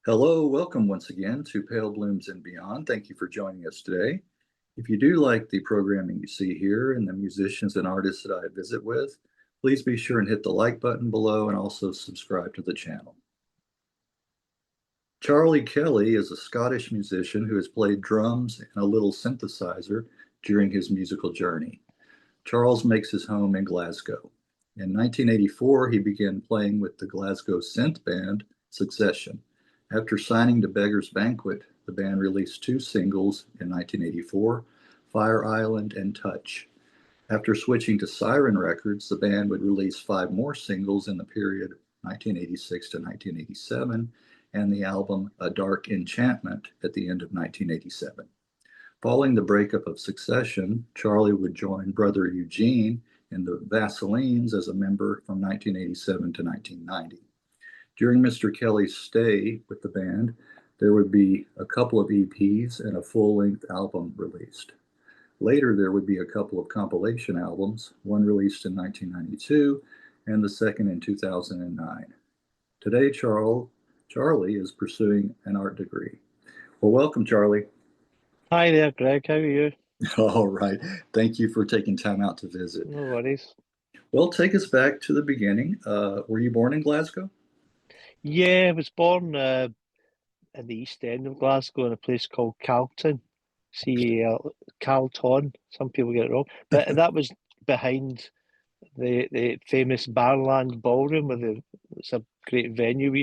Hello, welcome once again to Pale Blooms and Beyond. Thank you for joining us today. If you do like the programming you see here and the musicians and artists that I visit with, please be sure and hit the like button below and also subscribe to the channel. Charlie Kelly is a Scottish musician who has played drums and a little synthesizer during his musical journey. Charles makes his home in Glasgow. In 1984, he began playing with the Glasgow synth band Secession. After signing to Beggars Banquet, the band released two singles in 1984, Fire Island and Touch. After switching to Siren Records, the band would release five more singles in the period 1986 to 1987 and the album A Dark Enchantment at the end of 1987. Following the breakup of Secession, Charlie would join brother Eugene in the Vaselines as a member from 1987 to 1990. During Mr. Kelly's stay with the band, there would be a couple of EPs and a full-length album released. Later, there would be a couple of compilation albums, one released in 1992 and the second in 2009. Today, Charlie is pursuing an art degree. Well, welcome, Charlie. Hi there, Greg. How are you? All right. Thank you for taking time out to visit. No worries. Well, take us back to the beginning. Were you born in Glasgow? Yeah, I was born in the east end of Glasgow in a place called Calton. Carlton. Some people get it wrong, but that was behind the famous Barland Ballroom, it's a great venue. We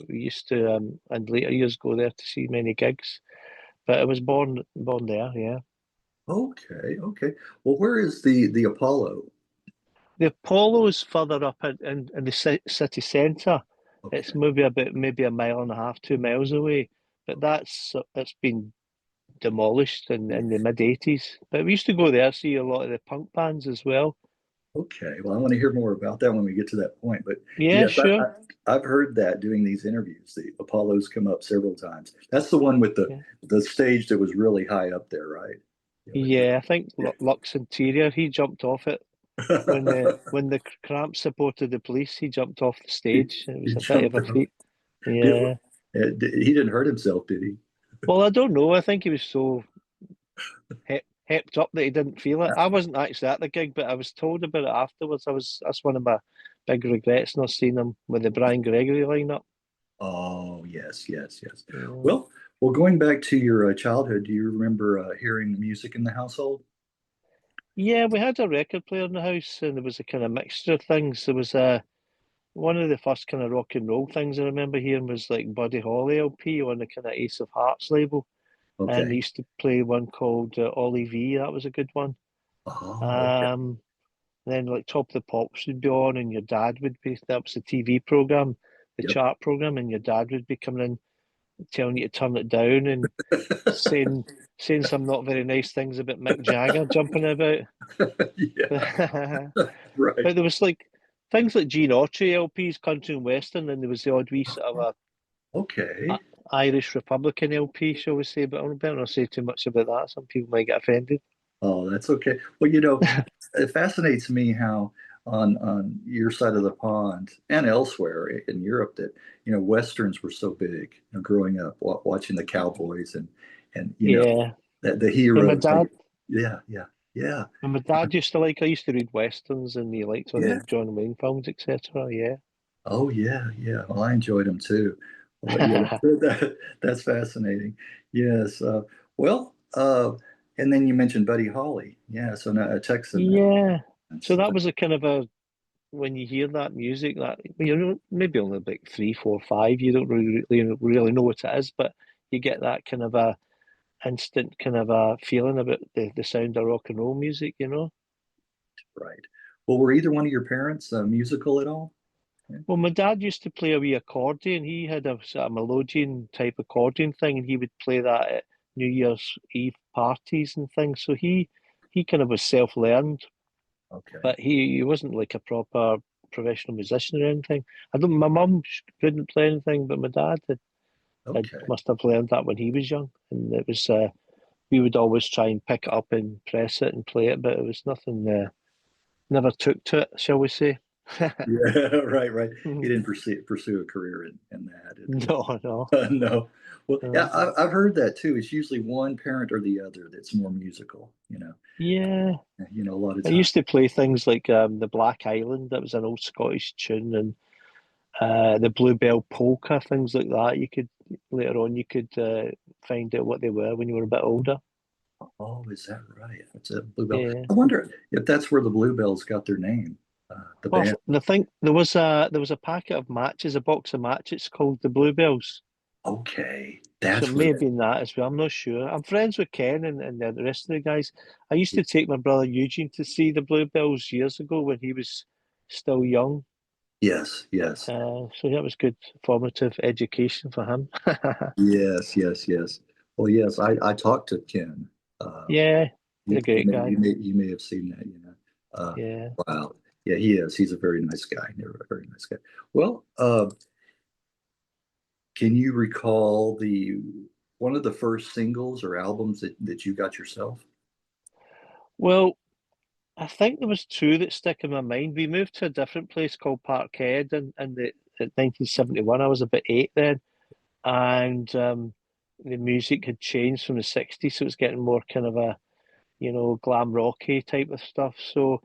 used to in later years go there to see many gigs. But I was born there. Yeah. Okay, okay. Well, where is the Apollo? The Apollo is further up in the city centre. It's Okay. maybe a mile and a half, 2 miles away. But it's been demolished in the mid 80s. But we used to go there, see a lot of the punk bands as well. Okay. Well, I want to hear more about that when we get to that point. But Yeah, yes, sure. I've heard that doing these interviews. The Apollo's come up several times. That's the one with Yeah, the stage that was really high up there, right? Yeah, yeah. I think yeah. Lux Interior, he jumped off it when the Cramps supported the police. He jumped off the he, stage. It he was a bit of jumped a off. feat. Did, Yeah. he didn't hurt himself, did he? Well, I don't know. I think he was so hepped up that he didn't feel it. I wasn't actually at the gig, but I was told about it afterwards. That's one of my big regrets not seeing him with the Brian Gregory lineup. Oh, yes, yes, yes. Yeah. Well, going back to your childhood, do you remember hearing music in the household? Yeah, we had a record player in the house, and there was a kind of mixture of things. There was one of the first kind of rock and roll things I remember hearing was like Buddy Holly LP on the kind of Ace of Hearts label, and they Okay. used to play one called Ollie V. That was a good one. Oh, okay. Um, Then like Top of the Pops would be on, and your dad would be. That was the TV program, the Yep. chart program, and your dad would be coming in telling you to turn it down and saying some not very nice things about Mick Jagger jumping about. Yeah, But right. there was like things like Gene Autry LPs, country and western, and there was the odd wee sort of Okay. Irish Republican LP, shall we say? But I better not say too much about that. Some people might get offended. Oh, that's okay. Well, it fascinates me how on your side of the pond and elsewhere in Europe that westerns were so big. Growing up watching the cowboys and Yeah, the and my heroes. dad. Yeah, yeah, yeah, And my dad used to like, I used to read westerns and he liked all yeah. the John Wayne films, etc. Yeah. Oh, yeah, yeah. Well, I enjoyed them too. Well, yeah, that's fascinating. Yes. Well, and then you mentioned Buddy Holly. Yeah, so now a Texan now. Yeah. So That's, that was a kind of when you hear that music, that maybe only like three, four, five, you don't really know what it is, but you get that kind of a instant kind of a feeling about the sound of rock and roll music. right. Well, were either one of your parents musical at all? Yeah. Well, my dad used to play a wee accordion. He had a sort of melodeon type accordion thing, and he would play that at New Year's Eve parties and things. So he kind of was self-learned, Okay. but he wasn't like a proper professional musician or anything. I don't. My mum couldn't play anything, but my dad had Okay. must have learned that when he was young, and it was. We would always try and pick it up and press it and play it, but it was nothing. Never took to it, shall we say? Yeah, right, right. He didn't pursue a career in that. No, no, No. Well, yeah, no. I've heard that too. It's usually one parent or the other that's more musical, Yeah, a lot of I time. used to play things like the Black Island. That was an old Scottish tune, and the Bluebell Polka, things like that. You could later on you could find out what they were when you were a bit older. Oh, is that right? It's a Bluebell. Yeah. I wonder if that's where the Bluebells got their name, the Well, band. the thing there was a packet of matches, a box of matches called the Bluebells. Okay, So it that's may what. have been that as well. I'm not sure. I'm friends with Ken and the rest of the guys. I used to take my brother Eugene to see the Bluebells years ago when he was still young. Yes, yes, So that was good formative education for him. yes, yes, yes. Well, yes, I talked to Ken. Uh, Yeah, he's you, a you great may guy. you may have seen that, Yeah. Wow. Yeah, he is. He's a very nice guy. A very nice guy. Well, can you recall the one of the first singles or albums that you got yourself? Well, I think there was two that stick in my mind. We moved to a different place called Parkhead in 1971. I was about eight then, and the music had changed from the 60s, so it's getting more kind of a, glam rocky type of stuff. So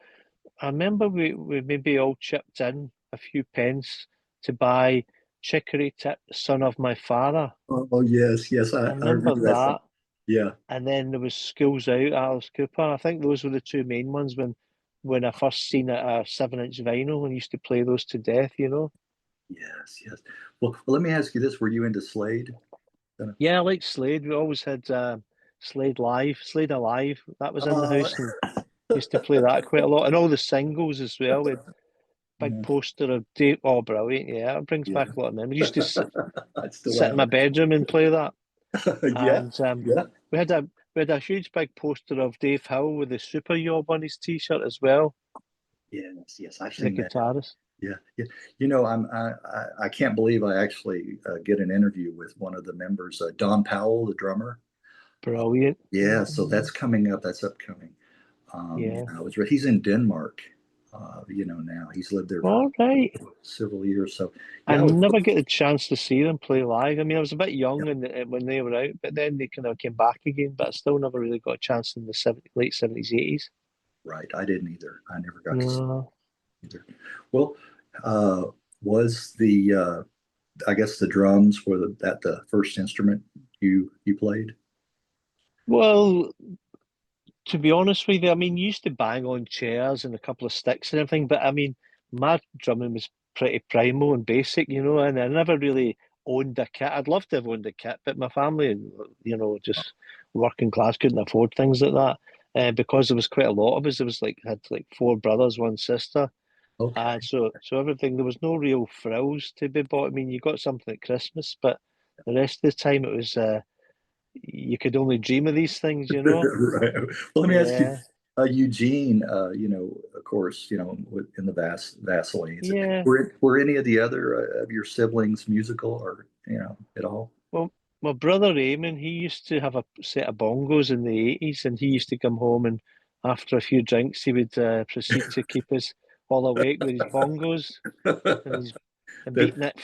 I remember we maybe all chipped in a few pence to buy Chicory Tip, Son of My Father. Oh, yes, yes, I I remember remember that song. that. Yeah, And then there was Schools Out, Alice Cooper. I think those were the two main ones when I first seen a 7-inch vinyl and used to play those to death. yes, yes. Well, let me ask you this: were you into Slade? Yeah, I like Slade. We always had Slade Live, Slade Alive. That was in the Oh, house and used to play that quite a lot. And all the singles as well. We had big yeah, poster of Dave. Oh, brilliant. Yeah, it brings yeah. back a lot of memories. Used to I still sit in have my bedroom and play that. it. Yeah, And yeah. we had a huge big poster of Dave Hill with the Super Yob on his t-shirt as well, Yes, yes, I've the seen that. guitarist. Yeah, yeah. I can't believe I actually get an interview with one of the members, Don Powell, the drummer. Uh, Brilliant. yeah, so that's coming up. That's upcoming. Yeah. He's in Denmark. Now he's lived there for All right. several years. So I yeah, I was, never get the chance to see them play live. I mean, I was a bit young when they were out, but then they kind of came back again. But I still never really got a chance in the late 70s, 80s. right. I didn't either. I never got to see No. it either. Well, uh, was the I guess the drums were the first instrument you played? Well, to be honest with you, I mean, you used to bang on chairs and a couple of sticks and everything, but I mean, my drumming was pretty primal and basic, and I never really owned a kit. I'd love to have owned a kit, but my family, just working class, couldn't afford things like that. Because there was quite a lot of us. There was had like four brothers, one sister, and Okay. so everything. There was no real frills to be bought. I mean, you got something at Christmas, but the rest of the time it was you could only dream of these things. Right. Well, let me ask you, Yeah, Eugene. Of course, in the Vaselines. yeah. Were any of the other of your siblings musical, or at all? Well, my brother Eamon, he used to have a set of bongos in the 80s, and he used to come home and after a few drinks, he would proceed to keep us all awake with his bongos and his That.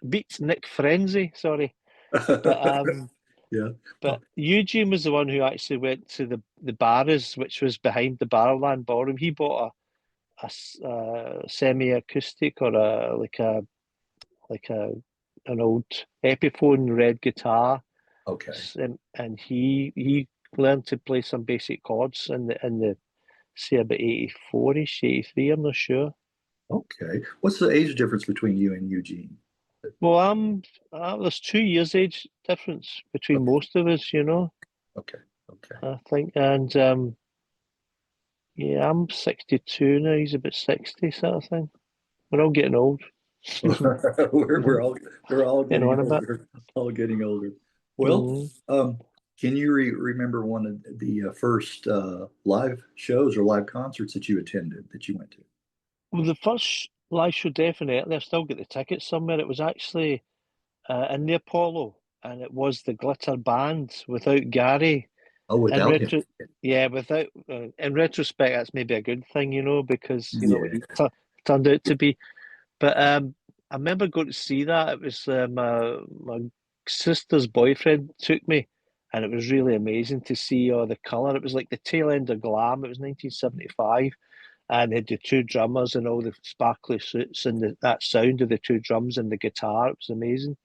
beatnik frenzy, sorry. But Yeah. but Eugene was the one who actually went to the Barras, which was behind the Barrowland Ballroom. He bought a semi-acoustic or like a an old Epiphone red guitar, Okay. and he learned to play some basic chords in the say about 84ish, 83. I'm not sure. Okay. What's the age difference between you and Eugene? Well, there's 2 years age difference between Okay. most of us. Okay. Okay. I think, and yeah, I'm 62 now. He's about 60, sort of thing. We're all getting old. We're all Getting getting on a bit. older. All getting older. Well, Mm. can you remember one of the first live shows or live concerts that you attended that you went to? Well, the first live show, definitely. I've still got the tickets somewhere. It was actually in the Apollo, and it was the Glitter Band without Gary. Oh, In without him. retro, yeah, without in retrospect, that's maybe a good thing, because what he Yeah. turned out to be. But I remember going to see that. It was my sister's boyfriend took me, and it was really amazing to see all the colour. It was like the tail end of glam. It was 1975, and they had the two drummers and all the sparkly suits and that sound of the two drums and the guitar. It was amazing.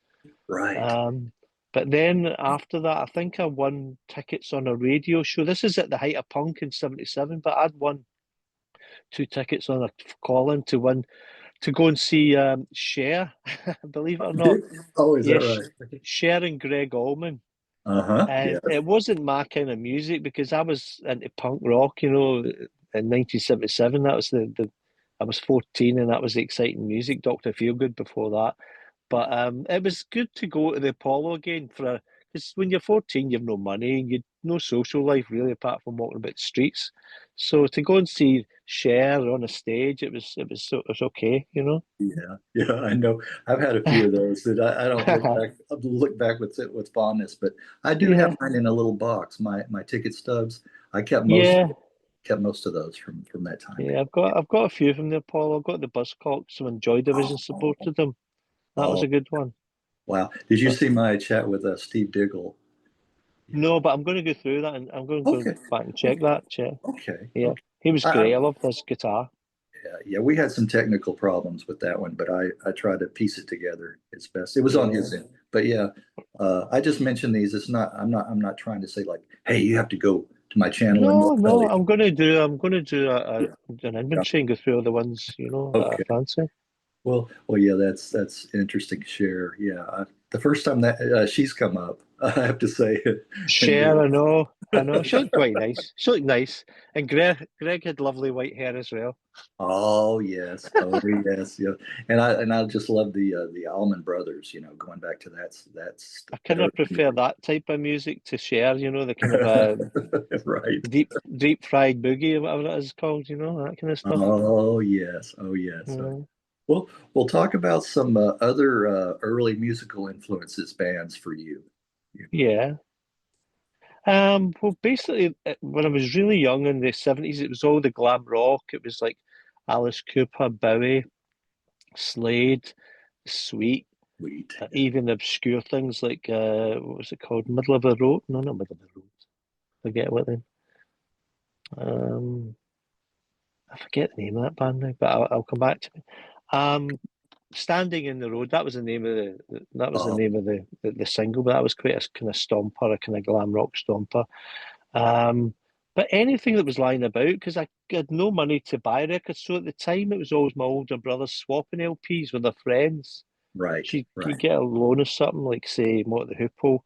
Right. Um, but then after that, I think I won tickets on a radio show. This is at the height of punk in '77, but I'd won two tickets on a call-in to go and see Cher, believe it or not. Oh, is that Yes, right? Cher and Greg Allman. Uh-huh. And Yes. it wasn't my kind of music because I was into punk rock, in 1977. That was the I was 14 and that was the exciting music. Dr. Feelgood before that. But it was good to go to the Apollo again because when you're 14, you've no money, you no social life really apart from walking about the streets. So to go and see Cher on a stage, it was okay. Yeah. Yeah. I know. I've had a few of those that I don't look back with fondness, but I do have Yeah, mine in a little box. My ticket stubs. I yeah, kept most of those from that time yeah. period. I've got a few from the Apollo. I've got the Buzzcocks when Joy Division Oh, supported them. That was oh, a good one. wow. Did you But see my chat with Steve Diggle? Yeah. no, but I'm going to go through that and I'm going to go Okay. back and check Okay. that. Check. Okay. Yeah, Okay. he was I, great. I loved his guitar. yeah, yeah, we had some technical problems with that one, but I tried to piece it together as best. It was on Yeah. his end, but yeah, I just mentioned these. It's not. I'm not trying to say like, hey, you have to go to my channel and No, look at no, it. I'm going to do Yeah. an Yeah. inventory and go through all the ones that I Okay. fancy. Well, yeah, that's an interesting share. Yeah, the first time that she's come up, I have to say, and Cher, I know. She looked quite nice. She looked nice, and Greg had lovely white hair as well. oh yes, oh yes, yeah, and I just love the Allman Brothers. Going back to that's I that kind early of prefer music. that type of music to Cher. The kind of Right. deep fried boogie or whatever it is called. That kind of stuff. Oh yes, oh yes. Yeah. Well, we'll talk about some other early musical influences bands for you. Yeah. Well, basically, when I was really young in the '70s, it was all the glam rock. It was like Alice Cooper, Bowie, Slade, Sweet, Sweet. even obscure things like what was it called? Middle of the Road? No, not Middle of the Road. Forget what then. Um, I forget the name of that band now, but I'll come back to it. Um, Standing in the Road. That was the name of that was the Oh, name of the single, but that was quite a kind of stomper, a kind of glam rock stomper. Um, but anything that was lying about, because I had no money to buy records, so at the time it was always my older brothers swapping LPs with their friends. right, You right. get a loan of something like, say, Mott the Hoople,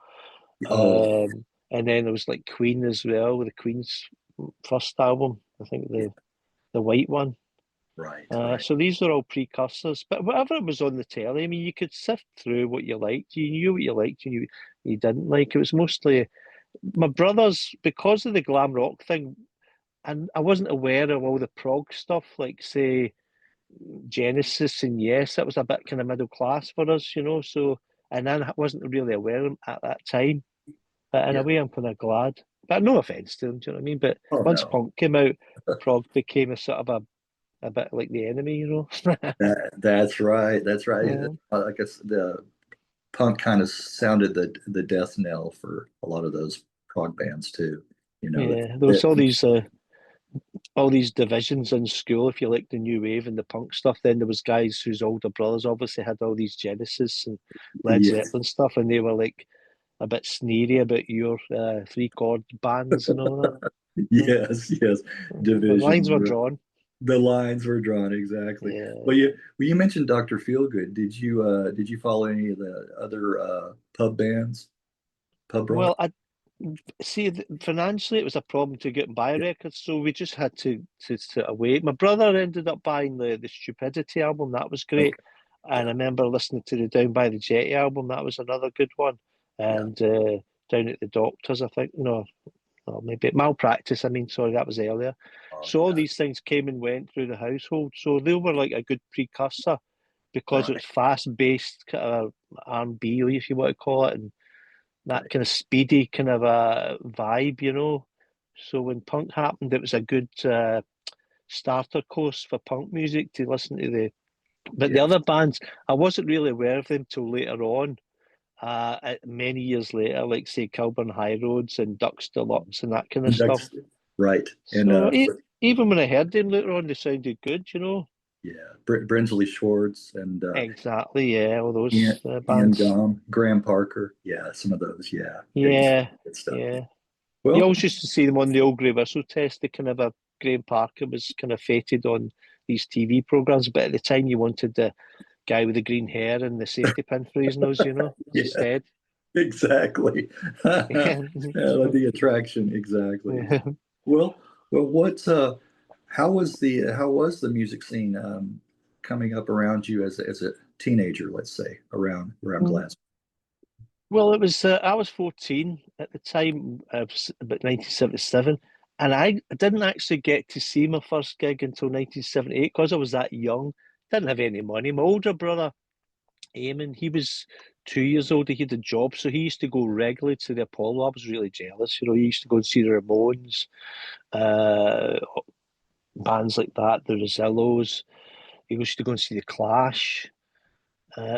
Oh, and then there was like Queen as well, with the Queen's first album. I think the white one. right, right. So these are all precursors. But whatever was on the telly, I mean, you could sift through what you liked. You knew what you liked, you didn't like. It was mostly my brothers because of the glam rock thing, and I wasn't aware of all the prog stuff, like say Genesis and Yes, that was a bit kind of middle class for us. So, and I wasn't really aware of them at that time. But in a Yeah. way, I'm kind of glad. But no offense to them, do you know what I mean? But Oh once no. punk came out, prog became a sort of a bit like the enemy. That's right. That's right. Yeah, I guess the punk kind of sounded the death knell for a lot of those prog bands too. You know, yeah. There was that, all these divisions in school. If you like the new wave and the punk stuff, then there was guys whose older brothers obviously had all these Genesis and Led yeah, Zeppelin stuff, and they were like a bit sneery about your three chord bands and all that. yes, yes. But Division. lines were drawn. The lines were drawn exactly. Yeah. Well, you mentioned Dr. Feelgood. Did you follow any of the other pub bands, pub rock? Well, I see. Financially, it was a problem to get and buy Yeah, records, so we just had to wait. My brother ended up buying the Stupidity album. That was great, okay. and Yeah, I remember listening to the Down by the Jetty album. That was another good one, yeah. and Down at the Doctors. I think no, maybe Malpractice. I mean, sorry, that was earlier. Oh So all yeah. these things came and went through the household. So they were like a good precursor because it Right. was fast based kind of R&B, if you want to call it, and that right. kind of speedy kind of a vibe, you know. So when punk happened, it was a good starter course for punk music to listen to the. But the Yes. other bands, I wasn't really aware of them till later on. Many years later, like say Kilburn High Roads and Ducks Deluxe and that kind of stuff. That's right. And So even when I heard them later on, they sounded good, you know. yeah, Brinsley Schwartz and Exactly, yeah, all Ian, those Ian bands. Graham Parker. Yeah, some of those. Yeah, Yeah, good stuff. yeah. You Well, always used to see them on the old Grey Whistle test. The kind of a Graham Parker was kind of feted on these TV programs, but at the time you wanted the guy with the green hair and the safety pin for his nose, you know, yeah, instead. exactly. Yeah, Yeah. the attraction, exactly. Yeah. Well, what's how was the music scene coming up around you as a teenager, let's say, around Glasgow? Well, it was I was 14 at the time, about 1977, and I didn't actually get to see my first gig until 1978 because I was that young. Didn't have any money. My older brother, Eamon, he was 2 years old. He had a job, so he used to go regularly to the Apollo. I was really jealous. You know, he used to go and see the Ramones, uh, bands like that, the Rosillos. He used to go and see the Clash.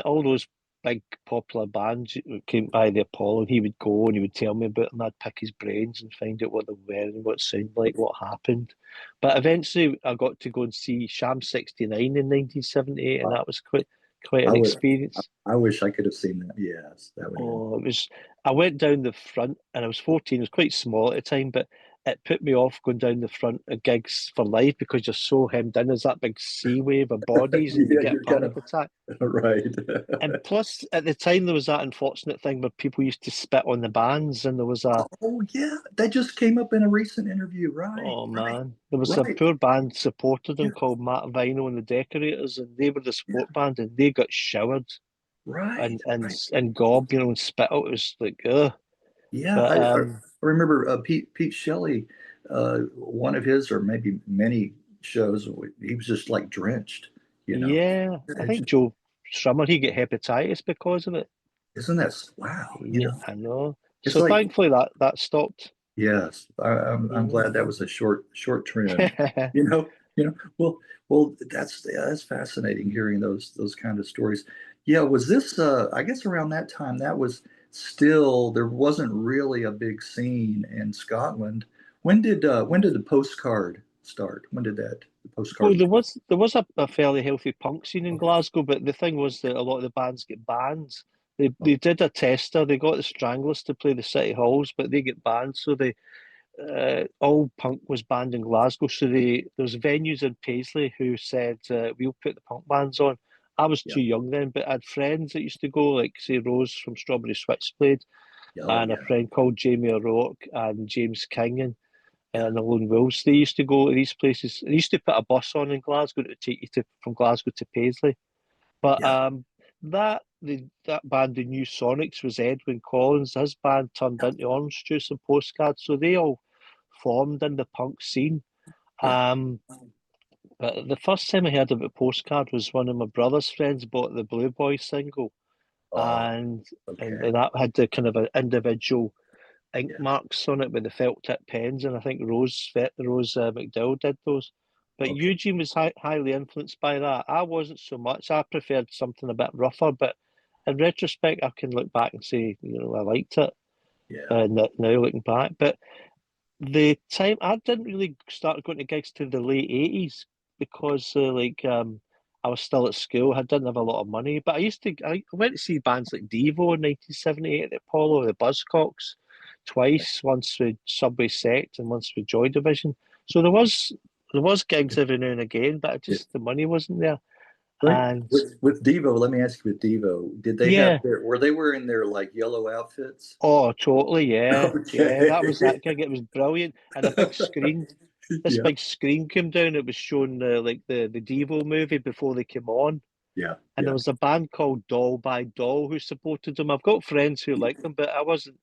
All those big popular bands that came by the Apollo, he would go and he would tell me about them. I'd pick his brains and find out what they were wearing, what it sounded like, what happened. But eventually, I got to go and see Sham 69 in 1978, and Wow. that was quite I an would. experience. I wish I could have seen that. Yes, that would have been. Oh, it was. I went down the front, and I was 14. It was quite small at the time, but it put me off going down the front of gigs for life because you're so hemmed in as that big sea wave of bodies, and you Yeah, get a you're kind panic of attack. right. And plus, at the time, there was that unfortunate thing where people used to spit on the bands, and there was a, Oh yeah, that just came up in a recent interview. Right, oh right, man, there was a right. poor band supported Yeah, them called Matt Vinyl and the Decorators, and they were the yeah, support band, and they got showered right, right. and gob, you know, and spit out. It was like, ugh. Yeah, But I remember Pete Shelley, one of his or maybe many shows. He was just like drenched. You know, yeah, I It's think Joe Strummer he get hepatitis because of it. isn't that wow? You Yeah, know, I know. it's So like thankfully that stopped. yes, I'm Yeah. glad that was a short trend. You know, well that's fascinating hearing those kind of stories. Yeah, was this I guess around that time that was still there wasn't really a big scene in Scotland. When did the postcard start? When did the Well, postcard? there was a fairly healthy punk scene in Okay. Glasgow, but the thing was that a lot of the bands get banned. They Oh, they did a tester. They got the Stranglers to play the city halls, but they get banned. So they all punk was banned in Glasgow. So there was venues in Paisley who said we'll put the punk bands on. I was yeah. too young then, but I had friends that used to go, like say Rose from Strawberry Switchblade, Oh and a yeah. friend called Jamie O'Rourke and James King Yeah. and the Lone Wolves. They used to go to these places. They used to put a bus on in Glasgow to take you to from Glasgow to Paisley. But Yeah. that band, the New Sonics, was Edwin Collins. His band turned into Orange Juice and Postcards, so they all formed in the punk scene. Yeah. Um, but the first time I heard about Postcard was one of my brother's friends bought the Blue Boy single, Oh, and okay. that had the kind of an individual ink Yeah. marks on it with the felt tip pens, and I think Rose McDowell did those. But Okay. Eugene was highly influenced by that. I wasn't so much. I preferred something a bit rougher, but in retrospect, I can look back and say, you know, I liked it. Yeah. Now looking back, but the time I didn't really start going to gigs till the late '80s because I was still at school. I didn't have a lot of money, but I went to see bands like Devo in 1978 at the Apollo, the Buzzcocks, twice, once with Subway Sect and once with Joy Division. So there was gigs every now and again, but Yeah. the money wasn't there. Right. And With Devo, let me ask you with Devo, did they have yeah, were they wearing their like yellow outfits? oh totally, yeah, that was Okay. that gig. It was brilliant, and a big screen. This Yeah. big screen came down. It was showing like the Devo movie before they came on, Yeah. and there Yeah. was a band called Doll by Doll who supported them. I've got friends who like them, but I wasn't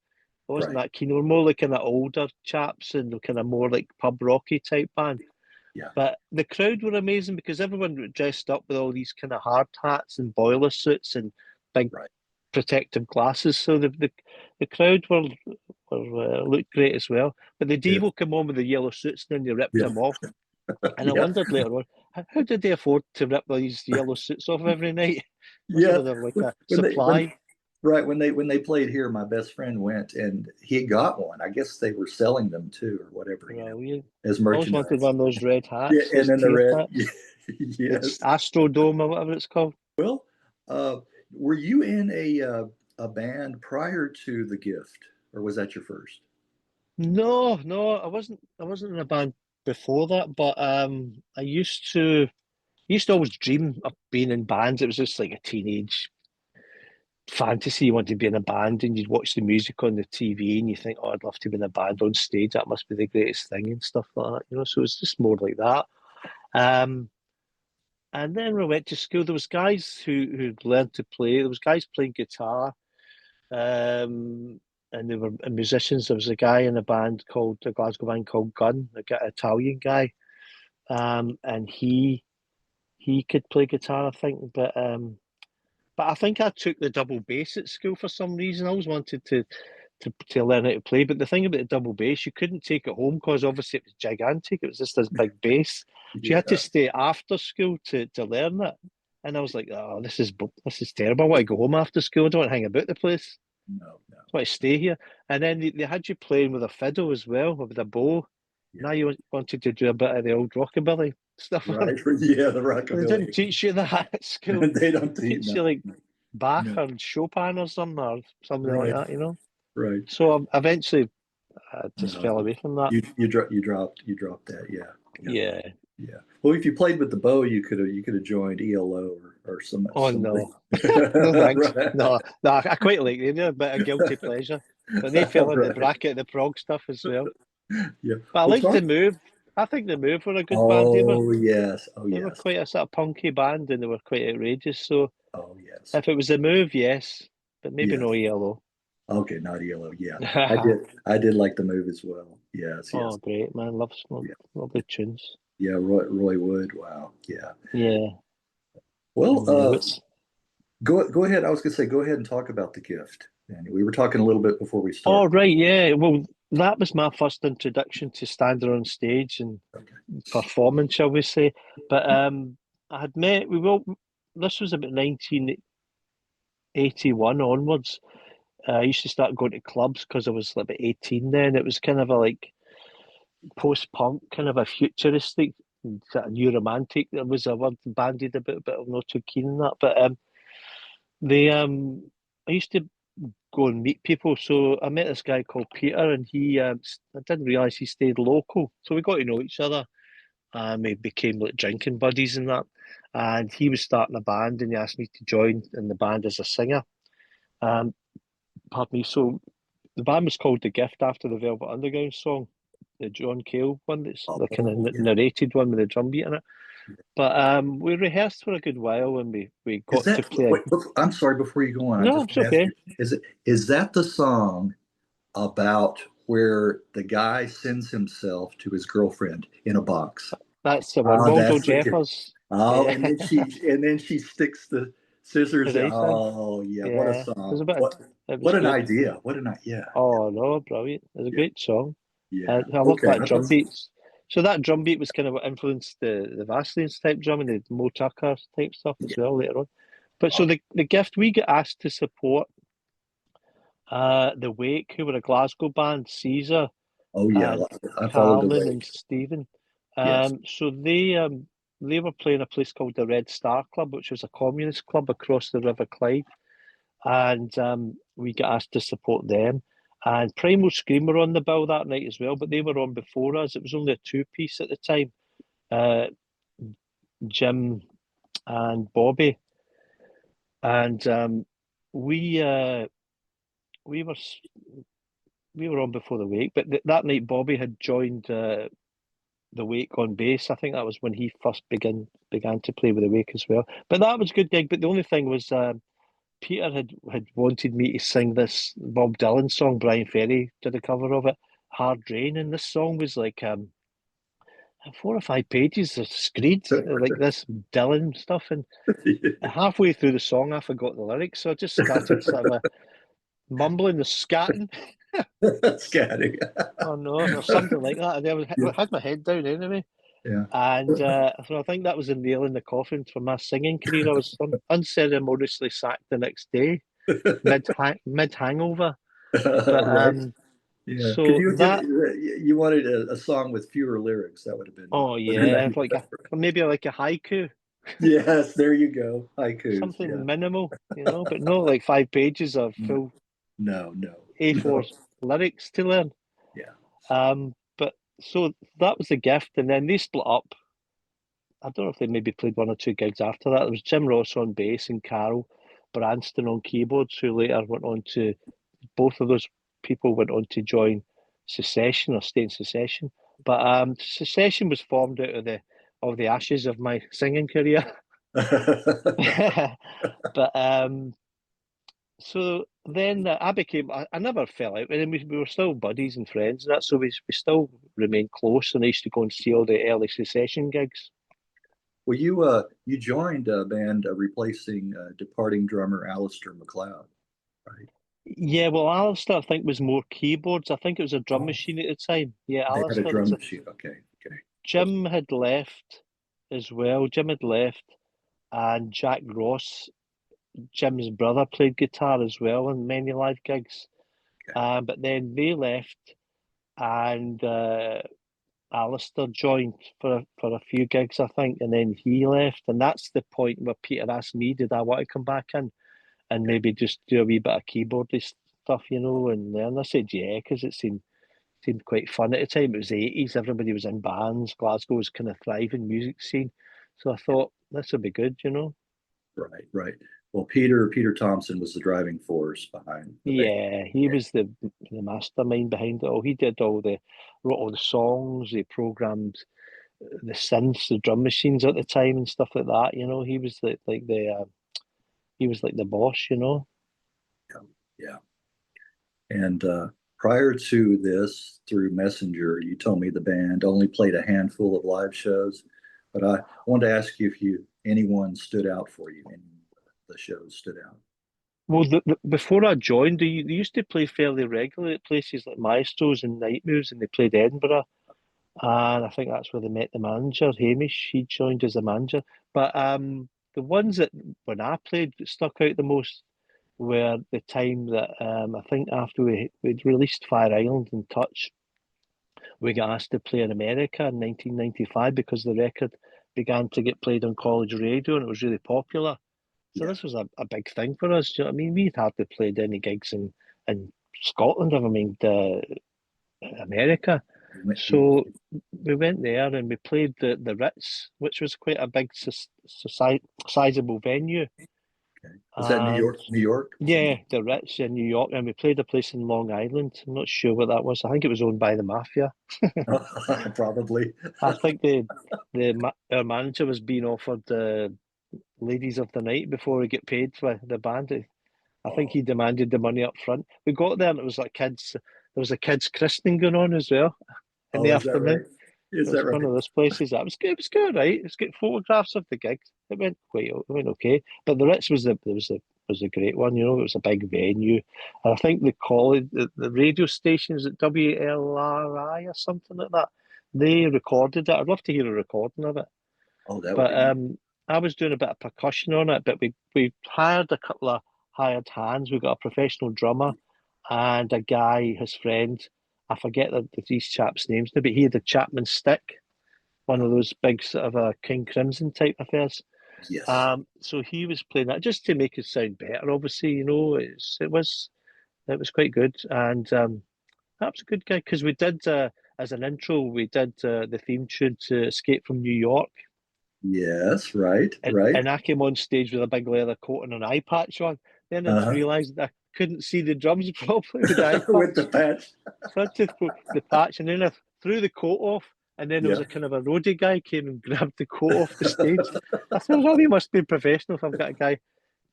Right. that keen. We're more like kind of older chaps and kind of more like pub rocky type band. Yeah. But the crowd were amazing because everyone dressed up with all these kind of hard hats and boiler suits and big Right. protective glasses, so the crowd were looked great as well. But the Yeah. Devo came on with the yellow suits, and then they ripped Yeah. them off. And I Yeah. wondered later on, how did they afford to rip these yellow suits off every night? Must Yeah. have been like a When they when supply. right when they played here, my best friend went and he got one. I guess they were selling them too, or whatever, Brilliant. as I always wanted merchandise. one of those red Yeah, hats, and those then the tear red. hats. It's Yes. Astrodome or whatever it's called. Well, were you in a band prior to The Gift, or was that your first? No, no, I wasn't. I wasn't in a band before that, but I used to always dream of being in bands. It was just like a teenage fantasy. You wanted to be in a band, and you'd watch the music on the TV, and you think, "Oh, I'd love to be in a band on stage. That must be the greatest thing," and stuff like that. So it's just more like that. Um, and then when I went to school, there was guys who learned to play. There was guys playing guitar, um, and they were musicians. There was a guy in a Glasgow band called Gun, an Italian guy, and he could play guitar, I think, but I think I took the double bass at school for some reason. I always wanted to learn how to play, but the thing about the double bass, you couldn't take it home because obviously it was gigantic. It was just this big bass, so you had to Yeah. stay after school to learn it. And I was like, oh, this is terrible. I want to go home after school. I don't want to hang about the place. No, no. I want to stay here. And then they had you playing with a fiddle as well, with a bow. Yeah. Now you wanted to do a bit of the old rockabilly stuff. Right. Yeah, the They didn't rockabilly. teach you that at school. They don't They teach. teach No, you like Bach no. or Chopin or something like Right. that. Right. So eventually I just No, fell away from that. you dropped that. Yeah. Yeah. Yeah. Yeah. Well, if you played with the bow, you could have joined ELO or Oh somebody. no. No thanks. Right. No, no, I quite like them. They're a bit of guilty pleasure. But they fell in the Right. bracket of the prog stuff as well. Yeah. But I Well, liked the talk. Move. I think the Move were a good band. They were Oh yes. Oh they were yes. quite a sort of punky band and they were quite outrageous. So Oh yes. if it was the Move, yes. But maybe Yes. no yellow. Okay, not ELO. Yeah. I did like the move as well. Yes, Oh yes. great man, Yeah. lovely tunes. Yeah, Roy Wood. Wow. Yeah. Yeah. Well, And the Roots. go ahead. I was gonna say go ahead and talk about The Gift. And we were talking a little bit before we Oh, started. right, yeah. Well, that was my first introduction to standing on stage and Okay. performing, shall we say. But I had met, this was about 1981 onwards. I used to start going to clubs because I was like about 18 then. It was kind of a like post-punk, kind of a futuristic, sort of new romantic. There was a word bandied about, but I'm not too keen on that. But they, I used to go and meet people. So I met this guy called Peter, and I didn't realize he stayed local. So we got to know each other, and we became like drinking buddies and that. And he was starting a band, and he asked me to join in the band as a singer. Um, Pardon me. So the band was called The Gift after the Velvet Underground song, the John Cale one. That's the kind Oh of yeah. narrated one with the drum beat in it. But we rehearsed for a good while, and we Is got to that play. wait, I'm sorry, before you go on, I No, just it's want to ask okay. you, is that the song about where the guy sends himself to his girlfriend in a box? That's the one. Oh, Waldo that's Jeffers. oh, Yeah. and then she sticks the scissors in. Right then. Oh yeah, what a Yeah, it was song. a bit. It was What an good. idea. Yeah, Oh no, brilliant! It was a yeah, great song. yeah. I love Okay. that drum beat. So that drum beat was kind of what influenced the Vaselines type drum and the Mo Tucker type stuff as Yeah. well later on. But so Oh, the Gift, we get asked to support the Wake, who were a Glasgow band, Caesar oh yeah. and I followed the Carlin and wake. Stephen. Yes. So they were playing a place called the Red Star Club, which was a communist club across the River Clyde, and we got asked to support them. And Primal Scream were on the bill that night as well, but they were on before us. It was only a two-piece at the time. Uh, Jim and Bobby, and we uh, we were we were on before the Wake. But that night, Bobby had joined the Wake on bass. I think that was when he first began to play with the Wake as well. But that was a good gig. But the only thing was. Peter had wanted me to sing this Bob Dylan song. Brian Ferry did a cover of it, "Hard Rain," and this song was like 4 or 5 pages of screed, like this Dylan stuff, and halfway through the song, I forgot the lyrics, so I just started sort of mumbling the scatting. Scatting. Oh no, or something like that. And Yeah. I had my head down anyway. Yeah. And so I think that was the nail in the coffin for my singing career. I was unceremoniously sacked the next day, mid hangover. But Right. Yeah. Could so you give that, you wanted a song with fewer lyrics? That would have been oh would have yeah, been like maybe like a haiku, yes, there you go. Haikus. Yeah. something minimal, but no like 5 pages of No, full no, A4 no. lyrics to learn. Yeah. But so that was the gift, and then they split up. I don't know if they maybe played 1 or 2 gigs after that. There was Jim Ross on bass and Carol Branston on keyboards, who later went on to, both of those people went on to join Secession or stay in Secession. But Secession was formed out of the ashes of my singing career. But so then I became, I never fell out, and we were still buddies and friends and that, so we still remained close, and I used to go and see all the early Secession gigs. Well, you joined a band replacing departing drummer Alistair McLeod, right? Yeah, well, Alistair, I think, was more keyboards. I think it was a drum Oh, machine at the time. Yeah, they had a Alistair. drum machine. Okay, okay. Jim had left as well. Jim had left, and Jack Ross, Jim's brother, played guitar as well in many live gigs. Okay. But then they left, and Alistair joined for a few gigs, I think, and then he left, and that's the point where Peter asked me, "Did I want to come back in and Okay. maybe just do a wee bit of keyboardy stuff, and then I said yeah, because it seemed quite fun at the time. It was the 80s, everybody was in bands, Glasgow was kind of thriving music scene. So I thought this would be good. Right, right. Well, Peter Thompson was the driving force behind the band. Yeah, he was the mastermind behind it all. He did wrote all the songs, he programmed the synths, the drum machines at the time and stuff like that. He was he was like the boss. Yeah, yeah. And prior to this, through Messenger, you told me the band only played a handful of live shows. But I wanted to ask you if anyone stood out for you, any of the shows stood out. Well, before I joined, they used to play fairly regularly at places like Maestro's and Night Moves, and they played Edinburgh. And I think that's where they met the manager, Hamish. He joined as a manager. But the ones that when I played that stuck out the most were the time that I think after we'd released Fire Island and Touch, we got asked to play in America in 1995 because the record began to get played on college radio and it was really popular. So Yeah. this was a big thing for us. Do you know what I mean? We'd hardly played any gigs in Scotland, never mind America. You went, you, So we went there and we played the Ritz, which was quite a big, sizable venue. okay. Was that New And York? New York? yeah, the Ritz in New York, and we played a place in Long Island. I'm not sure what that was. I think it was owned by the mafia. Probably. I think our manager was being offered the ladies of the night before we get paid for the band. I think Oh, he demanded the money up front. We got there and it was like kids. There was a kids' christening going on as well in the oh, is that afternoon. right? It Is was that one right? of those places that was good. It was good, right? It was good photographs of the gigs. It went okay. But the Ritz was a great one. It was a big venue, and I think the college, the radio stations at WLRI or something like that, they recorded it. I'd love to hear a recording of it. Oh, that would But be neat. I was doing a bit of percussion on it. But we hired a couple of hired hands. We got a professional drummer and a guy, his friend. I forget these chaps' names now, but he had a Chapman stick, one of those big sort of a King Crimson type affairs. Yes. So he was playing that just to make it sound better. Obviously, it was quite good, and that was a good gig because we did as an intro we did the theme tune to Escape from New York, Yes. Right. and Right. and I came on stage with a big leather coat and an eye patch on. Then I Uh-huh. realised that I couldn't see the drums properly with the eye With the patch. patch. So I took the patch and then I threw the coat off. And then there was Yeah. a kind of a roadie guy came and grabbed the coat off the stage. I thought, well, he must be professional if I've got a guy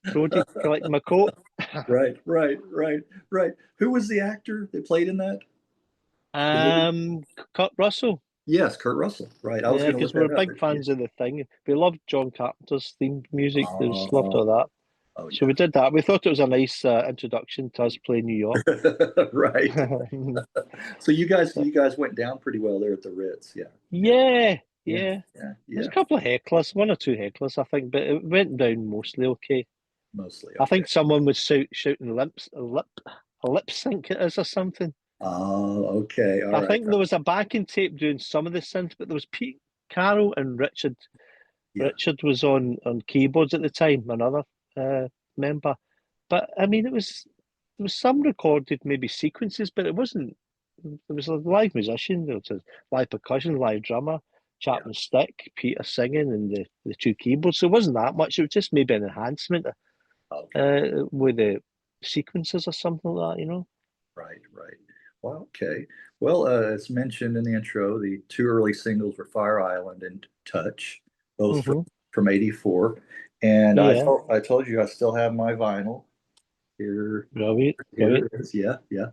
roadie collecting my coat. Right. Right. Right. Right. Who was the actor that played in that? The movie? um, Kurt Russell. Yes, Kurt Russell. Right. I was Yeah, going to because look we were that up. big fans of The Thing. We loved John Carpenter's theme music. There was loved Oh, all that. oh So we yeah. did that. We thought it was a nice introduction to us playing New York. Right. So you guys went down pretty well there at the Ritz. Yeah. Yeah. Yeah, Yeah. yeah. Yeah. There's Yeah. a couple of hecklers, one or two hecklers, I think, but it went down mostly okay. Mostly I okay. think someone was shouting a lip sync it is or something. Oh, okay. All I right. think there was a backing tape doing some of the synth, but there was Pete Carroll and Richard. Yeah. Richard was on keyboards at the time, another member. But I mean, there was some recorded maybe sequences, but it wasn't. There was a live musician, there was a live percussion, live drummer, Yeah. Chapman Stick, Peter singing, and the two keyboards. So it wasn't that much. It was just maybe an enhancement Okay. with the sequences or something like that, you know. Right. Right. Well, okay. Well, as mentioned in the intro, the two early singles were Fire Island and Touch, both from Hmm. from '84. And I Yeah, told I told you I still have my vinyl. Here, brilliant, here brilliant. it is. Yeah, yeah.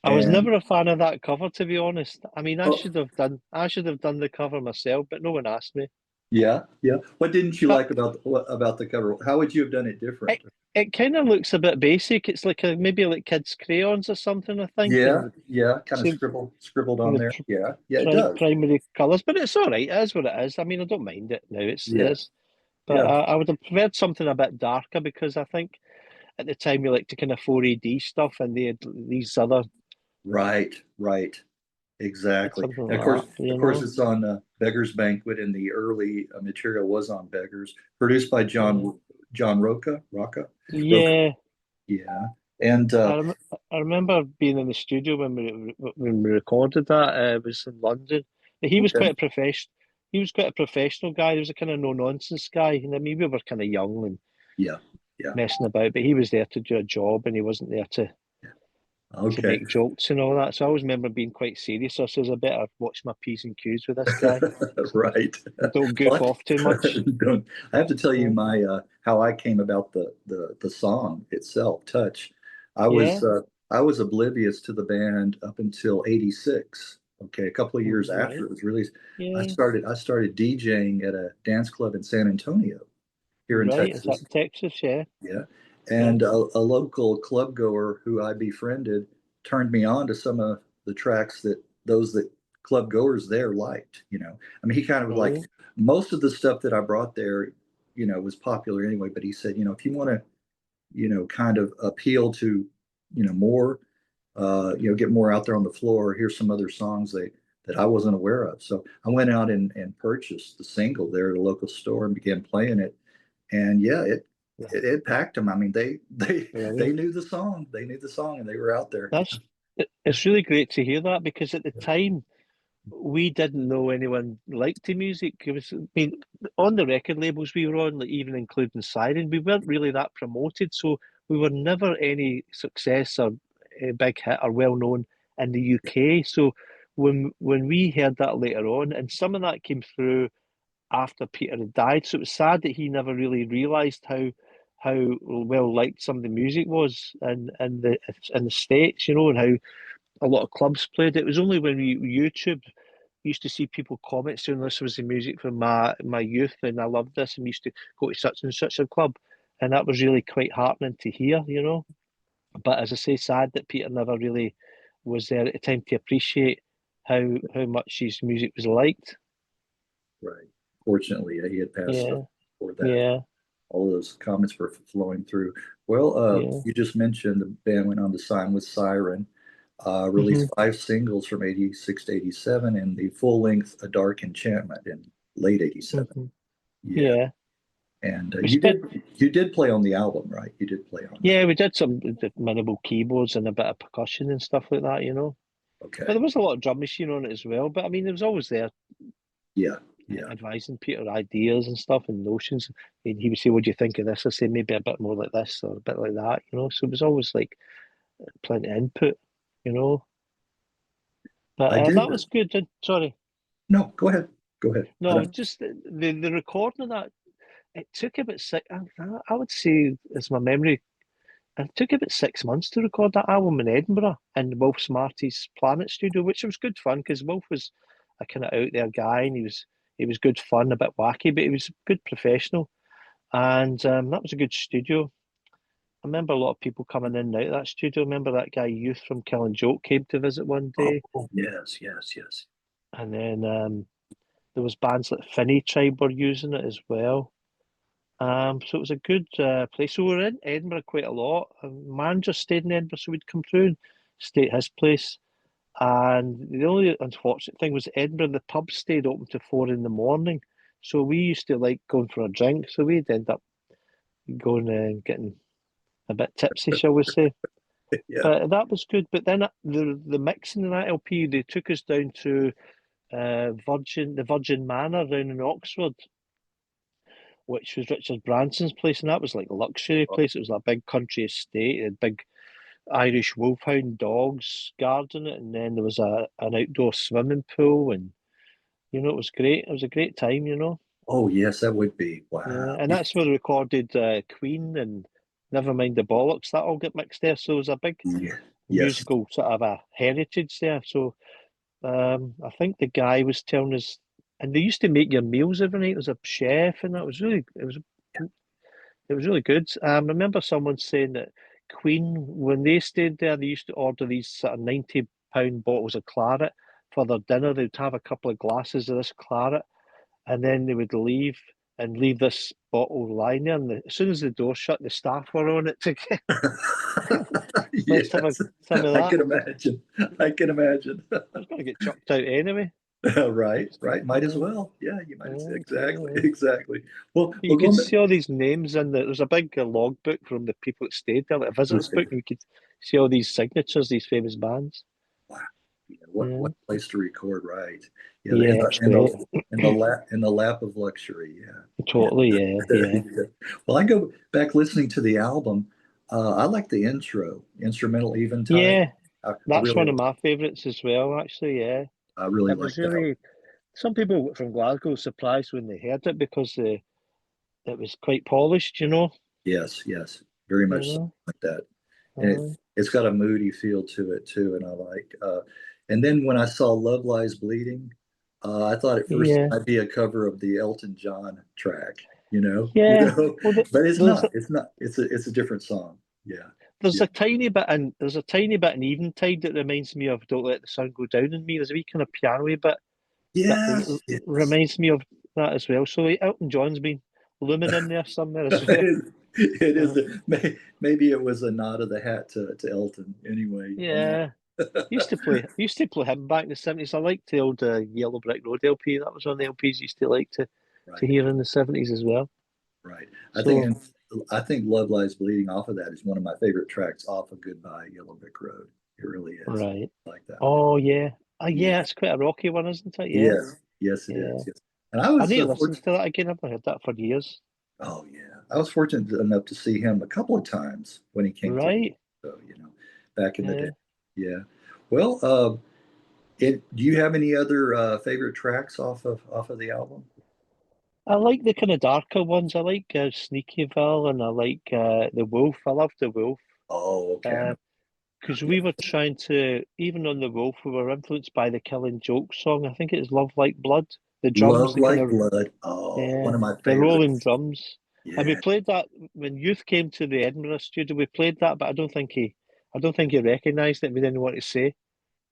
I was And never a fan of that cover, to be honest. I mean, oh, I should have done the cover myself, but no one asked me. yeah, yeah. What didn't you But like about the cover? How would you have done it different? it, it kind of looks a bit basic. It's like maybe like kids' crayons or something, I think, Yeah, and yeah. Kind of see scribbled in on the there. Yeah, yeah. It does. primary colours. But it's all right. It is what it is. I mean, I don't mind it now. It Yeah, is. But yeah. I would have preferred something a bit darker because I think at the time we liked to kind of 4AD stuff, and they had these other Right, right. Exactly. something And like that, of you course, know. it's on Beggars Banquet, and the early material was on Beggars, produced by Yeah, John Roca. yeah. Yeah, and I remember being in the studio when we recorded that. It was in London. He was okay. quite a professional. He was quite a professional guy. He was a kind of no nonsense guy. And I mean, we were kind of young and Yeah, yeah. messing about, but he was there to do a job, and he wasn't there to Okay. make jokes and all that. So I always remember being quite serious. So I says, I better watch my P's and Q's with this guy. Right. Don't goof Well, off too much. don't, I have to tell you Yeah, my how I came about the song itself, Touch. I yeah, was uh, I was oblivious to the band up until '86. Okay, a couple of years after right. it was released, Yeah, I started DJing at a dance club in San Antonio here in right. Is that Texas. Texas? Yeah, Yeah. yeah. And a local club goer who I befriended turned me on to some of the tracks that those that club goers there liked, you know. I mean, he kind of like Brilliant. most of the stuff that I brought there, was popular anyway, but he said, if you want to, kind of appeal to, more, get more out there on the floor, here's some other songs that I wasn't aware of. So I went out and purchased the single there at a local store and began playing it. And yeah, Yeah, it packed them. I mean, they brilliant. knew the song. They knew the song, and they were out there. That's it's really great to hear that because at the time we didn't know anyone liked the music. It was, I mean, on the record labels we were on, like even including Siren, we weren't really that promoted, so we were never any success or a big hit or well known in the UK. So when we heard that later on, and some of that came through after Peter had died, so it was sad that he never really realised how well liked some of the music was in the States, you know, and how a lot of clubs played it. It was only when we YouTube used to see people comment saying this was the music from my youth and I loved this and we used to go to such and such a club. And that was really quite heartening to hear, you know. But as I say, sad that Peter never really was there at the time to appreciate how much his music was liked. Right. Fortunately, he had passed Yeah, before that. yeah, All of those comments were flowing through. Well, yeah. you just mentioned the band went on to sign with Siren, Hmm. released 5 singles from '86 to '87, and the full length A Dark Enchantment in late '87. Hmm. Yeah. Yeah. And We spent you did play on the album, right? You did play on. Yeah, we did some minimal keyboards and a bit of percussion and stuff like that, you know. But Okay. there was a lot of drum machine on it as well. But I mean, it was always there Yeah. Yeah. advising Peter ideas and stuff and notions. And he would say, "What do you think of this?" I say, "Maybe a bit more like this or a bit like that," you know. So it was always like plenty of input, you know. But I did. that was good. Sorry, No, go ahead. Go ahead. I no, don't. just the recording of that. It took about six. I would say, as my memory, it took about 6 months to record that album in Edinburgh in Wolf Smarty's Planet Studio, which was good fun because Wolf was a kind of out there guy, and he was good fun, a bit wacky, but he was a good professional, and that was a good studio. I remember a lot of people coming in and out of that studio. I remember that guy Youth from Killing Joke came to visit one Oh, day, yes, yes, yes. and then there was bands like Finney Tribe were using it as well. So it was a good place. So we were in Edinburgh quite a lot. Manager stayed in Edinburgh, so we'd come through and stay at his place. And the only unfortunate thing was Edinburgh, the pub stayed open to 4 in the morning. So we used to like going for a drink. So we'd end up going and getting a bit tipsy, shall we say. Yeah. But that was good. But then the mixing in that LP, they took us down to the Virgin Manor down in Oxford, which was Richard Branson's place, and that was like a luxury place. It was a big country estate, it had big Irish wolfhound dogs guarding it, and then there was an outdoor swimming pool, and it was great. It was a great time. Oh, yes, that would be. Yeah, Wow. and that's where they recorded Queen and Never Mind the Bollocks. That all got mixed there, so it was a big Yeah. Yes. musical sort of a heritage there. So I think the guy was telling us, and they used to make your meals every night. There was a chef, and that was really it was really good. I remember someone saying that Queen, when they stayed there, they used to order these sort of £90 bottles of claret for their dinner. They'd have a couple of glasses of this claret, and then they would leave and leave this bottle lying there. And as soon as the door shut, the staff were on it to get, let's have Yes, some of I that. can imagine. I can imagine. I was going to get chucked out anyway. Right, right. Might as Yeah, well. Yeah, you might as yeah, exactly, yeah. exactly. You Well, could going back. see all these names in there. There's a big logbook from the people that stayed there, like a visitors book, and you could see all these signatures, these famous bands. Wow. Yeah, Yeah, what place to record, right? Yeah, yeah, it was great. in the lap of luxury. Yeah, Totally, yeah, yeah. yeah, Yeah. Well, I go back listening to the album. I like the intro, instrumental Eventide. yeah. I That's one really, of my favourites as well. Actually, yeah, I really it like was that one. really. Some people from Glasgow were surprised when they heard it because it was quite polished, you know. Yes, yes, very You much so, know. like that. And Uh, it's got a moody feel to it too, and I like. And then when I saw Love Lies Bleeding, I thought at first it yeah, might be a cover of the Elton John track, yeah. Well, but it's there's not. It's not. It's a different song. Yeah, There's yeah. a tiny bit in Eventide that reminds me of Don't Let the Sun Go Down on Me. There's a wee kind of piano bit that Yes, yes. reminds me of that as well. So Elton John's been looming in there somewhere as well. It Uh, is. Maybe it was a nod of the hat to Elton. Anyway, yeah, used to play him back in the 70s. I liked the old Yellow Brick Road LP. That was one of the LPs I used to like to right. hear in the 70s as well. Right. So I think Love Lies Bleeding off of that is one of my favorite tracks off of Goodbye Yellow Brick Road. It really is. right. I like that one. Oh yeah. Yeah. Yeah, it's quite a rocky one, isn't it? Yeah. Yes. Yes, it Yeah. is. Yes. And I I was need to listen fortunate. to that again. I've not heard that for years. Oh yeah. I was fortunate enough to see him a couple of times when he came through. Right. So, back in the day. Yeah. Yeah. Well, do you have any other favorite tracks off of the album? I like the kind of darker ones. I like Sneakyville and I like The Wolf. I love The Wolf Oh, okay. I know. because Yeah. we were trying to, even on The Wolf, we were influenced by the Killing Joke song. I think it is Love Like Blood. The drums, Love the kind Like of, Blood. Oh, yeah, one of my the rolling favorites. drums. And we Yeah. played that when Youth came to the Edinburgh studio. We played that, but I don't think he recognised it. We didn't want to say.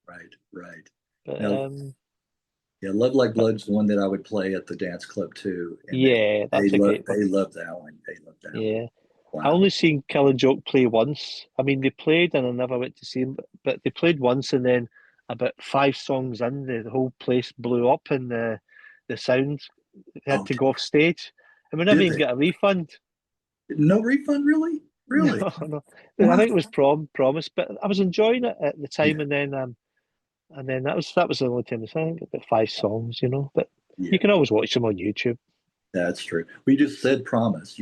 Right. Right. But Now, yeah, Love Like but Blood's the one that I would play at the dance club too, and yeah, that's a great one. they love that one. They love that one. Yeah. I Wow. only seen Killing Joke play once. I mean, they played and I never went to see them, but they played once and then about 5 songs in, the whole place blew up and the sound had Oh, to go off stage. And we never did even they? get a refund. No refund, really? No, Really? no. I Wow. think it was promised, but I was enjoying it at the time, Yeah. and then that was the only time. I think about 5 songs, but you Yeah. can always watch them on YouTube. That's true. We just said Promise,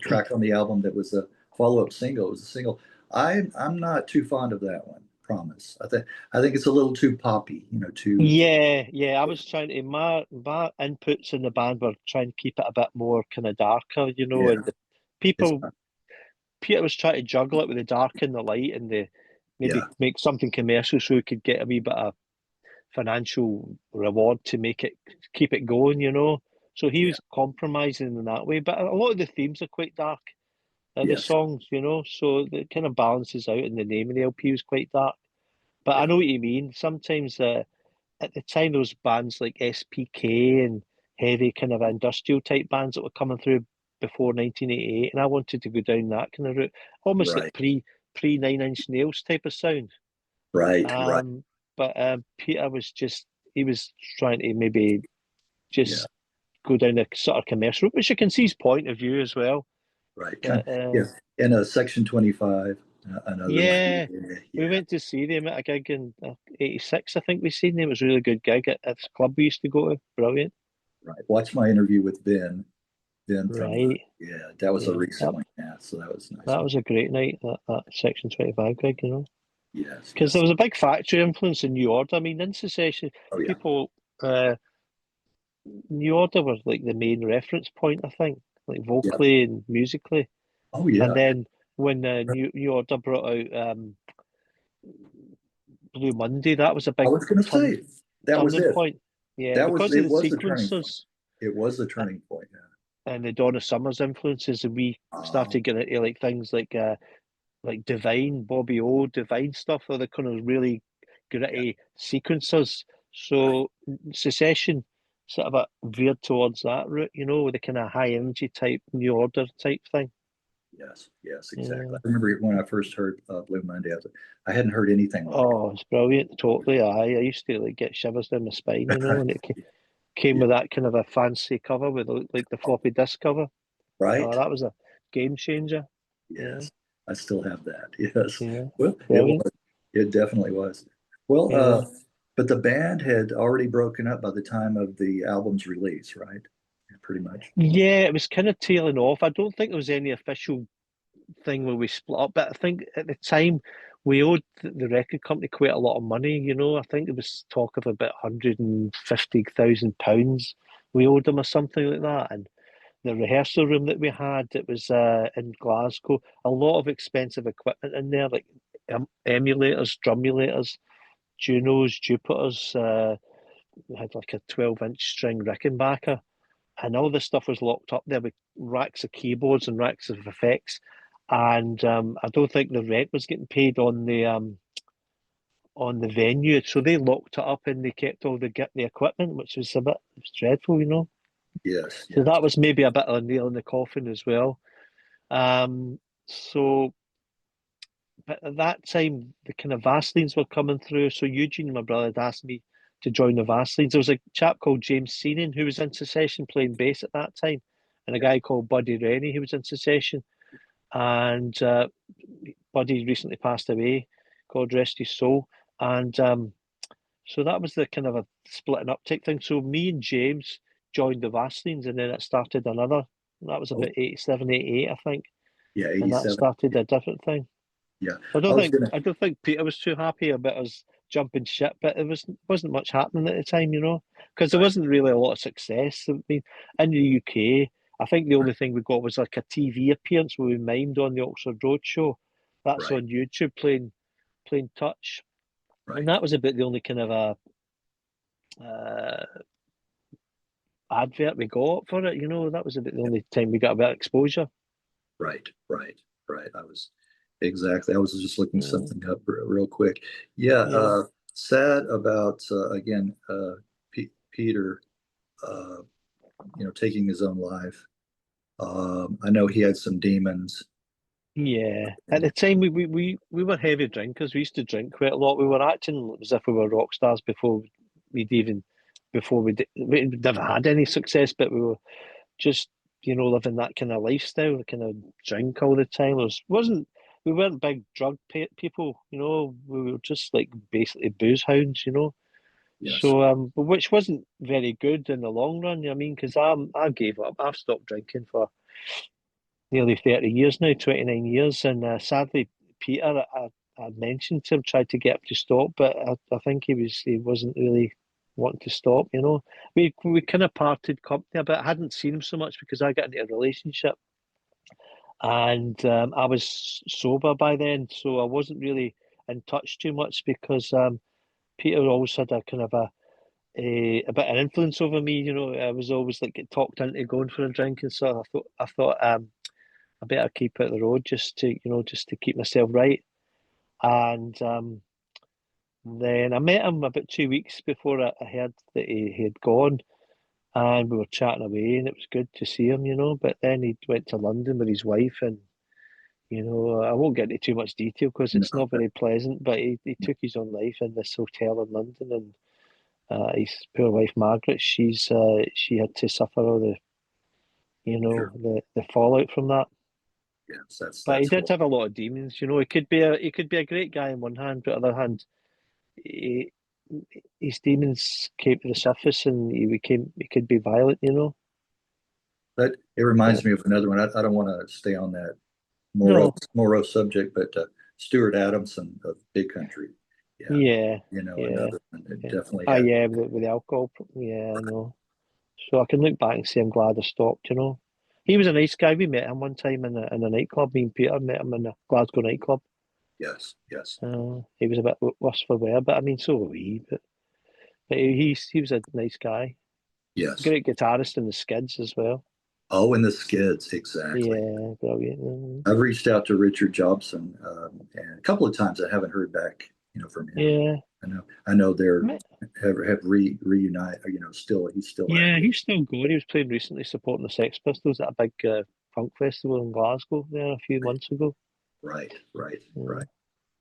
track on the album that was a follow-up single. It was a single. I'm not too fond of that one, Promise. I think it's a little too poppy, too. Yeah, yeah. I was trying to my inputs in the band were trying to keep it a bit more kind of darker, Yeah. and the It's people Peter was trying to juggle it with the dark and the light and the yeah. maybe make something commercial so he could get a wee bit of financial reward to keep it going, you know. So he Yeah. was compromising in that way. But a lot of the themes are quite dark, the Yes. songs, you know. So it kind of balances out, and the name of the LP was quite dark. But I Yeah. know what you mean. Sometimes at the time, those bands like SPK and heavy kind of industrial type bands that were coming through before 1988, and I wanted to go down that kind of route, almost like Right. pre Nine Inch Nails type of sound. Right. Right. Um, but Peter was just he was trying to maybe Yeah. just go down a sort of commercial route, which you can see his point of view as well. Right. But Yeah. And Section 25, another one. yeah, Yeah. we Yeah. went to see them at a gig in '86. I think we seen them. It was a really good gig at this club we used to go to. Brilliant. Right. Watch my interview with Ben. Ben from, Right. yeah, that was a Yeah. recent one. Yeah. So that was a nice That one. was a great night, that Section 25 gig, you know. Yes. Because there Yes. was a big factory influence in New Order. I mean, in Secession, Oh, yeah. people, New Order was like the main reference point, I think, like Yeah. vocally and musically. Oh, And yeah. then when New Order brought out Blue Monday, that was a I big was going to turn, say that was turning it. point. Yeah, because of It the was the turning point. sequencers It was the turning point. and the Donna Summers influences, and we Yeah. started getting into like things like Divine, Bobby O, Divine stuff, or the kind of really Yeah. gritty sequencers. Right. So Secession sort of veered towards that route, you know, with the kind of high energy type, New Order type thing. Yes. Yes. Exactly. Yeah. I remember when I first heard Blue Monday, I hadn't heard anything like it. Oh, it's brilliant. Totally. I used to like get shivers down my spine, you know, and it came Yeah. with that kind of a fancy cover with like the floppy disk cover. Oh, Right. that was a game changer. Yeah. Yes. I still have that. Yes. Yeah. Well, it Brilliant. was. It definitely was. Well, Yeah. but the band had already broken up by the time of the album's release, right? Yeah, pretty much. Yeah, it was kind of tailing off. I don't think there was any official thing where we split up. But I think at the time we owed the record company quite a lot of money. You know, I think there was talk of about £150,000 we owed them or something like that. And the rehearsal room that we had, it was in Glasgow. A lot of expensive equipment in there, like emulators, drumulators, Junos, Jupiters. We had like a 12-inch string Rickenbacker, and all this stuff was locked up there with racks of keyboards and racks of effects. And I don't think the rent was getting paid on the venue, so they locked it up and they kept all the equipment, which was a bit it was dreadful, you know. Yes. So Yes. that was maybe a bit of a nail in the coffin as well. So, but at that time, the kind of Vaselines were coming through. So Eugene, my brother, had asked me to join the Vaselines. There was a chap called James Seenan who was in Secession playing bass at that time, and a Yeah. guy called Buddy Rennie who was in Secession. And Buddy recently passed away, God rest his soul. And so that was the kind of a splitting up type thing. So me and James joined the Vaselines, and then it started another. That was Oh, about 87, 88, I think, yeah. and that 87. started a different thing. Yeah. So I was gonna. I don't think Peter was too happy about us jumping ship, but there wasn't much happening at the time, you know, because there Right. wasn't really a lot of success. I mean, in the UK, I think the only thing we got was like a TV appearance where we mimed on the Oxford Road show. That's Right. on YouTube playing Touch, and Right. that was about the only kind of a advert we got for it. You know, that was about the only time we got a bit of exposure. Right. Right. Right. I was exactly. I was just looking Yeah, something up real quick. Yeah. yeah, Sad about again Peter. Uh, taking his own life. I know he had some demons. yeah. At And the time, we were heavy drinkers. We used to drink quite a lot. We were acting as if we were rock stars we'd even we never had any success, but we were just living that kind of lifestyle, the kind of drink all the time. We weren't big drug people, We were just like basically booze hounds, yes, So, but which wasn't very good in the long run. I mean, because I gave up. I've stopped drinking for nearly 30 years now, 29 years, and sadly, Peter, I mentioned to him, tried to get him to stop, but I think he wasn't really wanting to stop. We kind of parted company a bit. I hadn't seen him so much because I got into a relationship, and I was sober by then, so I wasn't really in touch too much because Peter always had a kind of a bit of influence over me. You know, I was always like get talked into going for a drink, and so I thought I better keep out the road just to just to keep myself right. And then I met him about 2 weeks before I heard that he had gone, and we were chatting away, and it was good to see him, you know. But then he went to London with his wife, and I won't get into too much detail because No, it's not very pleasant. But he took his own life in this hotel in London, and his poor wife Margaret, she had to suffer all the sure. the fallout from that. Yes, But he that's did horrible. have a lot of demons. You know, he could be a great guy on one hand, but on the other hand, he, his demons came to the surface, and he could be violent. You know. But it But reminds me of another one. I don't want to stay on that no, morose subject, but Stuart Adamson of Big Country. Yeah, yeah, yeah, another one that yeah. definitely Ah, had. yeah, with the alcohol. Yeah, I know. So I can look back and say I'm glad I stopped. You know. He was a nice guy. We met him one time in a nightclub. Me and Peter met him in a Glasgow nightclub. Yes, yes, He was a bit worse for wear, but I mean, so were we. But he was a nice guy. yes. Great guitarist in the Skids as well. Oh, and the Skids, exactly. Yeah, brilliant. I've reached out to Richard Jobson, and a couple of times I haven't heard back, from him. Yeah, I know they're Me- have reunite, still he's still yeah, active. he's still going. He was playing recently, supporting the Sex Pistols at a big punk festival in Glasgow there a few Right, months ago. right, right, Yeah, right.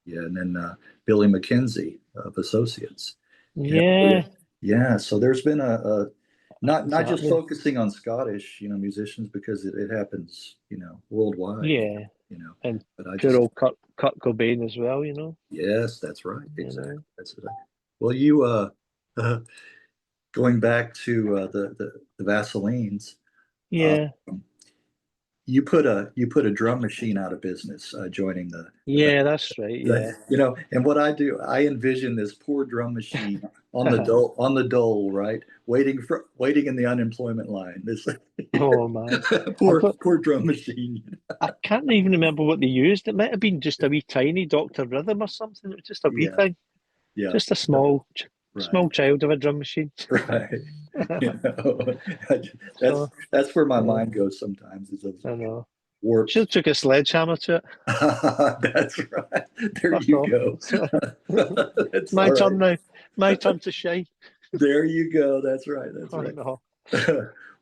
Yeah, and then Billy McKenzie of Associates. yeah, Yeah, so there's been a it's not just happening. focusing on Scottish, musicians because it happens, worldwide, Yeah, and but I poor just old Kurt Cobain as well. yes, that's right, You exactly. know. That's right. Well, you going back to the Vaselines, uh, Yeah, you put a drum machine out of business, joining yeah, that's right. Yeah. and what I do, I envision this poor drum machine on the dole, right, waiting in the unemployment line. This Oh man, I've got. poor drum machine. I can't even remember what they used. It might have been just a wee tiny Doctor Rhythm or something. It was just a wee Yeah, thing, yeah, just a right, small child of a drum machine. right. You know, So that's where my yeah, mind goes sometimes. Is those I know. Should warps. have took a sledgehammer to it. That's right. There Fuck you off. go. That's My all right. turn now. My turn to shine. There you go. That's right. That's Oh right. no.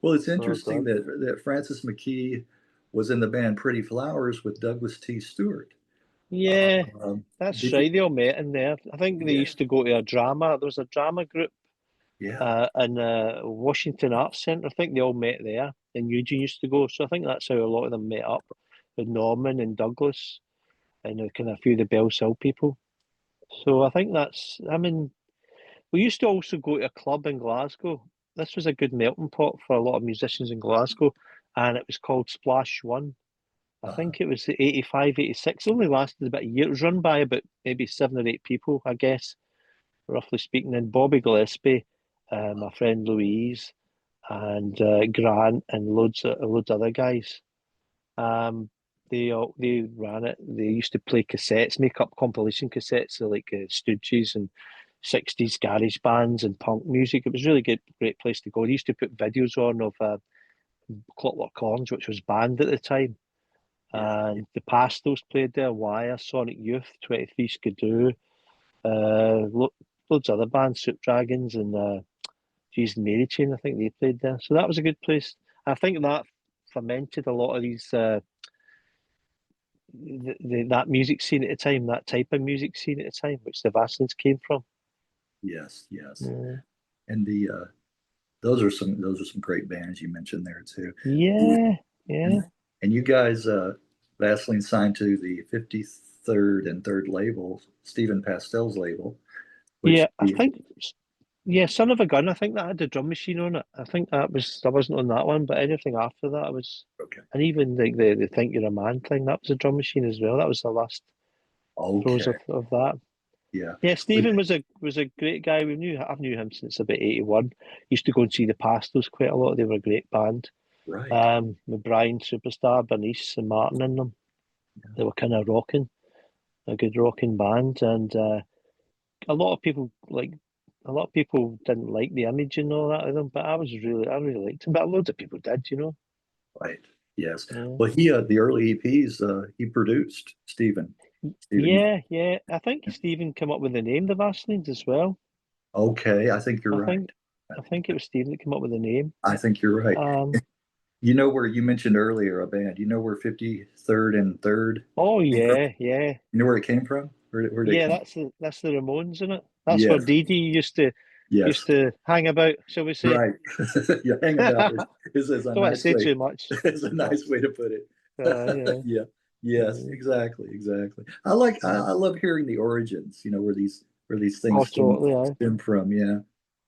Well, it's Oh interesting god. that Francis McKee was in the band Pretty Flowers with Douglas T. Stewart. Yeah, Um, that's did you? right. They all met in there. I think they Yeah, used to go to a drama. There was a drama group yeah, in Washington Arts Centre. I think they all met there, and Eugene used to go. So I think that's how a lot of them met up with Norman and Douglas and kind of a few of the Bell Hill people. So I think that's. I mean, we used to also go to a club in Glasgow. This was a good melting pot for a lot of musicians in Glasgow, and it was called Splash One. I uh, think it was 85, 86. It only lasted about a year. It was run by about maybe 7 or 8 people, I guess, roughly speaking. And Bobby Gillespie, my friend Louise, and Grant, and loads of other guys. They ran it. They used to play cassettes, make up compilation cassettes, so like Stooges and 60s garage bands and punk music. It was really good, great place to go. They used to put videos on of Clockwork Orange, which was banned at the time. yeah, And the Pastels played there, Wire, Sonic Youth, 23 Skidoo, loads of other bands, Soup Dragons and G's and Mary Chain, I think they played there. So that was a good place. I think that fermented a lot of these that music scene at the time, that type of music scene at the time, which the Vaslins came from. yes, yes. Yeah, And the those are some great bands you mentioned there too. yeah, And yeah. you guys, Vaseline signed to the 53rd and third label, Stephen Pastel's label, which Yeah, I think yeah, Son of a Gun. I think that had the drum machine on it. I think I wasn't on that one, but anything after that I was, okay, and even like the Think You're a Man thing, that was a drum machine as well. That was the last throws okay, of that. yeah, Yeah, but, Stephen was a great guy. I've knew him since about 81. Used to go and see the Pastels quite a lot. They were a great band. right, With Brian Superstar, Bernice and Martin in them. They were kind of rocking, a good rocking band, and a lot of people didn't like the image and all that of them, but I really liked him. But loads of people did, you know. Right. Yes. Yeah. Well, the early EPs he produced, Stephen. Stephen. Yeah, yeah. I think Stephen came up with the name, the Vaselines, as well. Okay, I think you're I right. think I think it was Stephen that came up with the name. I think you're right. Um, You know where you mentioned earlier a band. You know where 53rd and Third oh came from? yeah, yeah, You know where it came from? Where did it yeah. come? That's the Ramones, isn't it? That's where Yes, Dee Dee yes, used to hang about, shall we say? right. Yeah, hang about Don't is a want to nice say way. too much. Is a nice way to put it. Yeah. Yeah. Yes, Mm. exactly, exactly. I love hearing the origins. You know where these Oh, things totally. Aye. stem from. Yeah,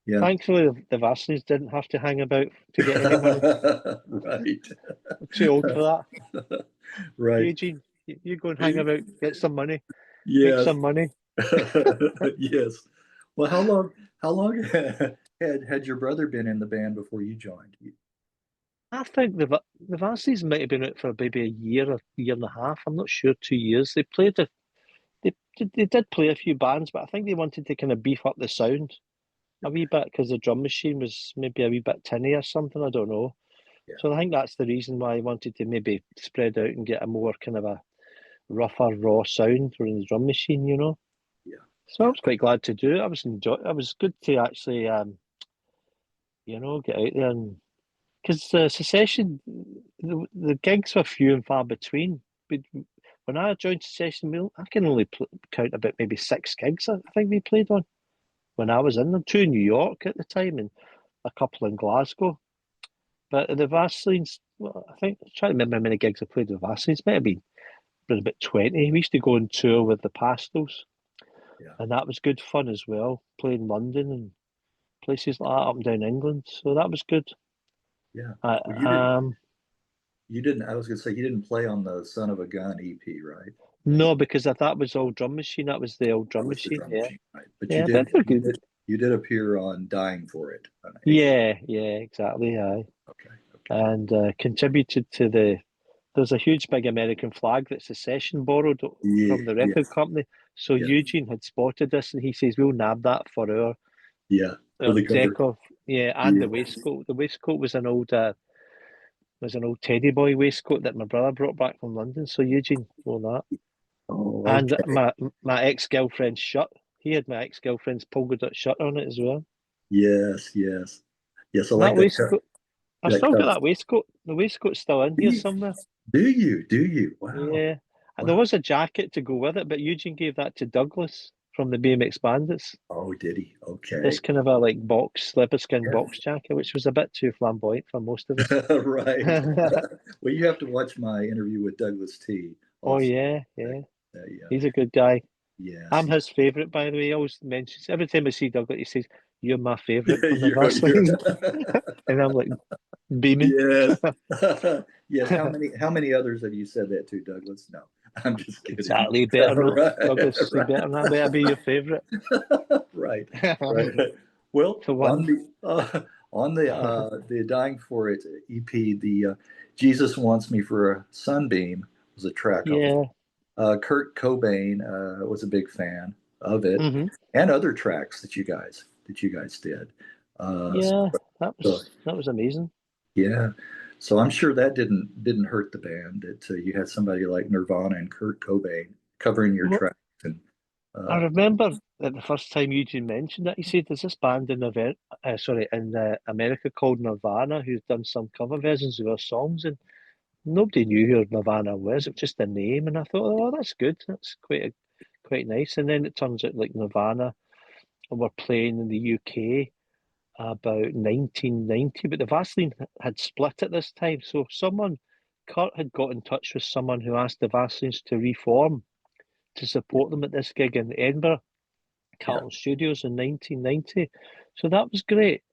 yeah. Thankfully, the Vaselines didn't have to hang about to get any money. Right. I'm too old for that. Right. Eugene, you go and hang about, get some money, make Yes. some money. Yes. Well, how long had your brother been in the band before you joined? I think the Vaselines might have been out for maybe a year or year and a half. I'm not sure. 2 years. They did play a few bands, but I think they wanted to kind of beef up the sound a wee bit because the drum machine was maybe a wee bit tinny or something. I don't know. Yeah, So I think that's the reason why I wanted to maybe spread out and get a more kind of a rougher, raw sound for the drum machine, you know. yeah, So I yeah, was quite glad to do it. I was good to actually, get out there and because Secession, the gigs were few and far between. But when I joined Secession, I can only count about maybe 6 gigs. I think we played on when I was in them. 2 in New York at the time and a couple in Glasgow. But the Vaselines, well, I think I'm trying to remember how many gigs I played with Vaselines. Might have been about 20. We used to go on tour with the Pastels, yeah, and that was good fun as well. Playing London and places like that up and down England. So that was good. yeah. Uh, Well, um, you didn't. I was gonna say you didn't play on the Son of a Gun EP, right? no, because that was all drum machine. That was the old That drum was the machine. drum Yeah, machine, right? But yeah, but they're good. you did appear on Dying for It on AP. Yeah, yeah, exactly. Aye, Okay, okay. and contributed to the. There's a huge big American flag that Secession borrowed Yeah, from the yeah, record company. So yeah, Eugene had spotted this, and he says, "We'll nab that for yeah. For our the cover. deck of yeah." And Yeah. the waistcoat. The waistcoat was an old Teddy Boy waistcoat that my brother brought back from London. So Eugene wore that, Oh, and okay. my ex girlfriend's shirt. He had my ex girlfriend's polka dot shirt on it as well. Yes, yes, yes. I And like that that. waistcoat, I've That still got cover. that waistcoat. The waistcoat's still in Do here you? somewhere. Do you? Do you? Wow, Yeah. And there wow. was a jacket to go with it, but Eugene gave that to Douglas from the BMX Bandits. Oh, did he? This Okay. kind of a like leopard skin Yeah. box jacket, which was a bit too flamboyant for most of us. Right. Well, you have to watch my interview with Douglas T. Oh Also. yeah, yeah. Yeah. He's a good guy. Yes. I'm his favourite, by the way. He always mentions every time I see Douglas, he says, "You're my favourite from the You're Vaseline," and I'm like beaming. yes. Yes. How many others have you said that to, Douglas? No, I'm just kidding. Exactly, better not. Right. Douglas, you better not. Better be your favourite. Right. Right. Well, For one. on the Dying for It EP, the Jesus Wants Me for a Sunbeam was a track off. Yeah. Kurt Cobain was a big fan of it, Hmm. and other tracks that you guys did. Uh, Yeah. so That was amazing. yeah, so I'm sure that didn't hurt the band that you had somebody like Nirvana and Kurt Cobain covering your Well, tracks, and I uh, remember that the first time Eugene mentioned it, he said, "There's this band in America called Nirvana who's done some cover versions of our songs," and nobody knew who Nirvana was. It was just a name, and I thought, "Oh, that's good. That's quite nice." And then it turns out like Nirvana were playing in the UK about 1990, but the Vaseline had split at this time. So Kurt had got in touch with someone who asked the Vaselines to reform to support them at this gig in Edinburgh, yeah, Carlton Studios in 1990. So that was great.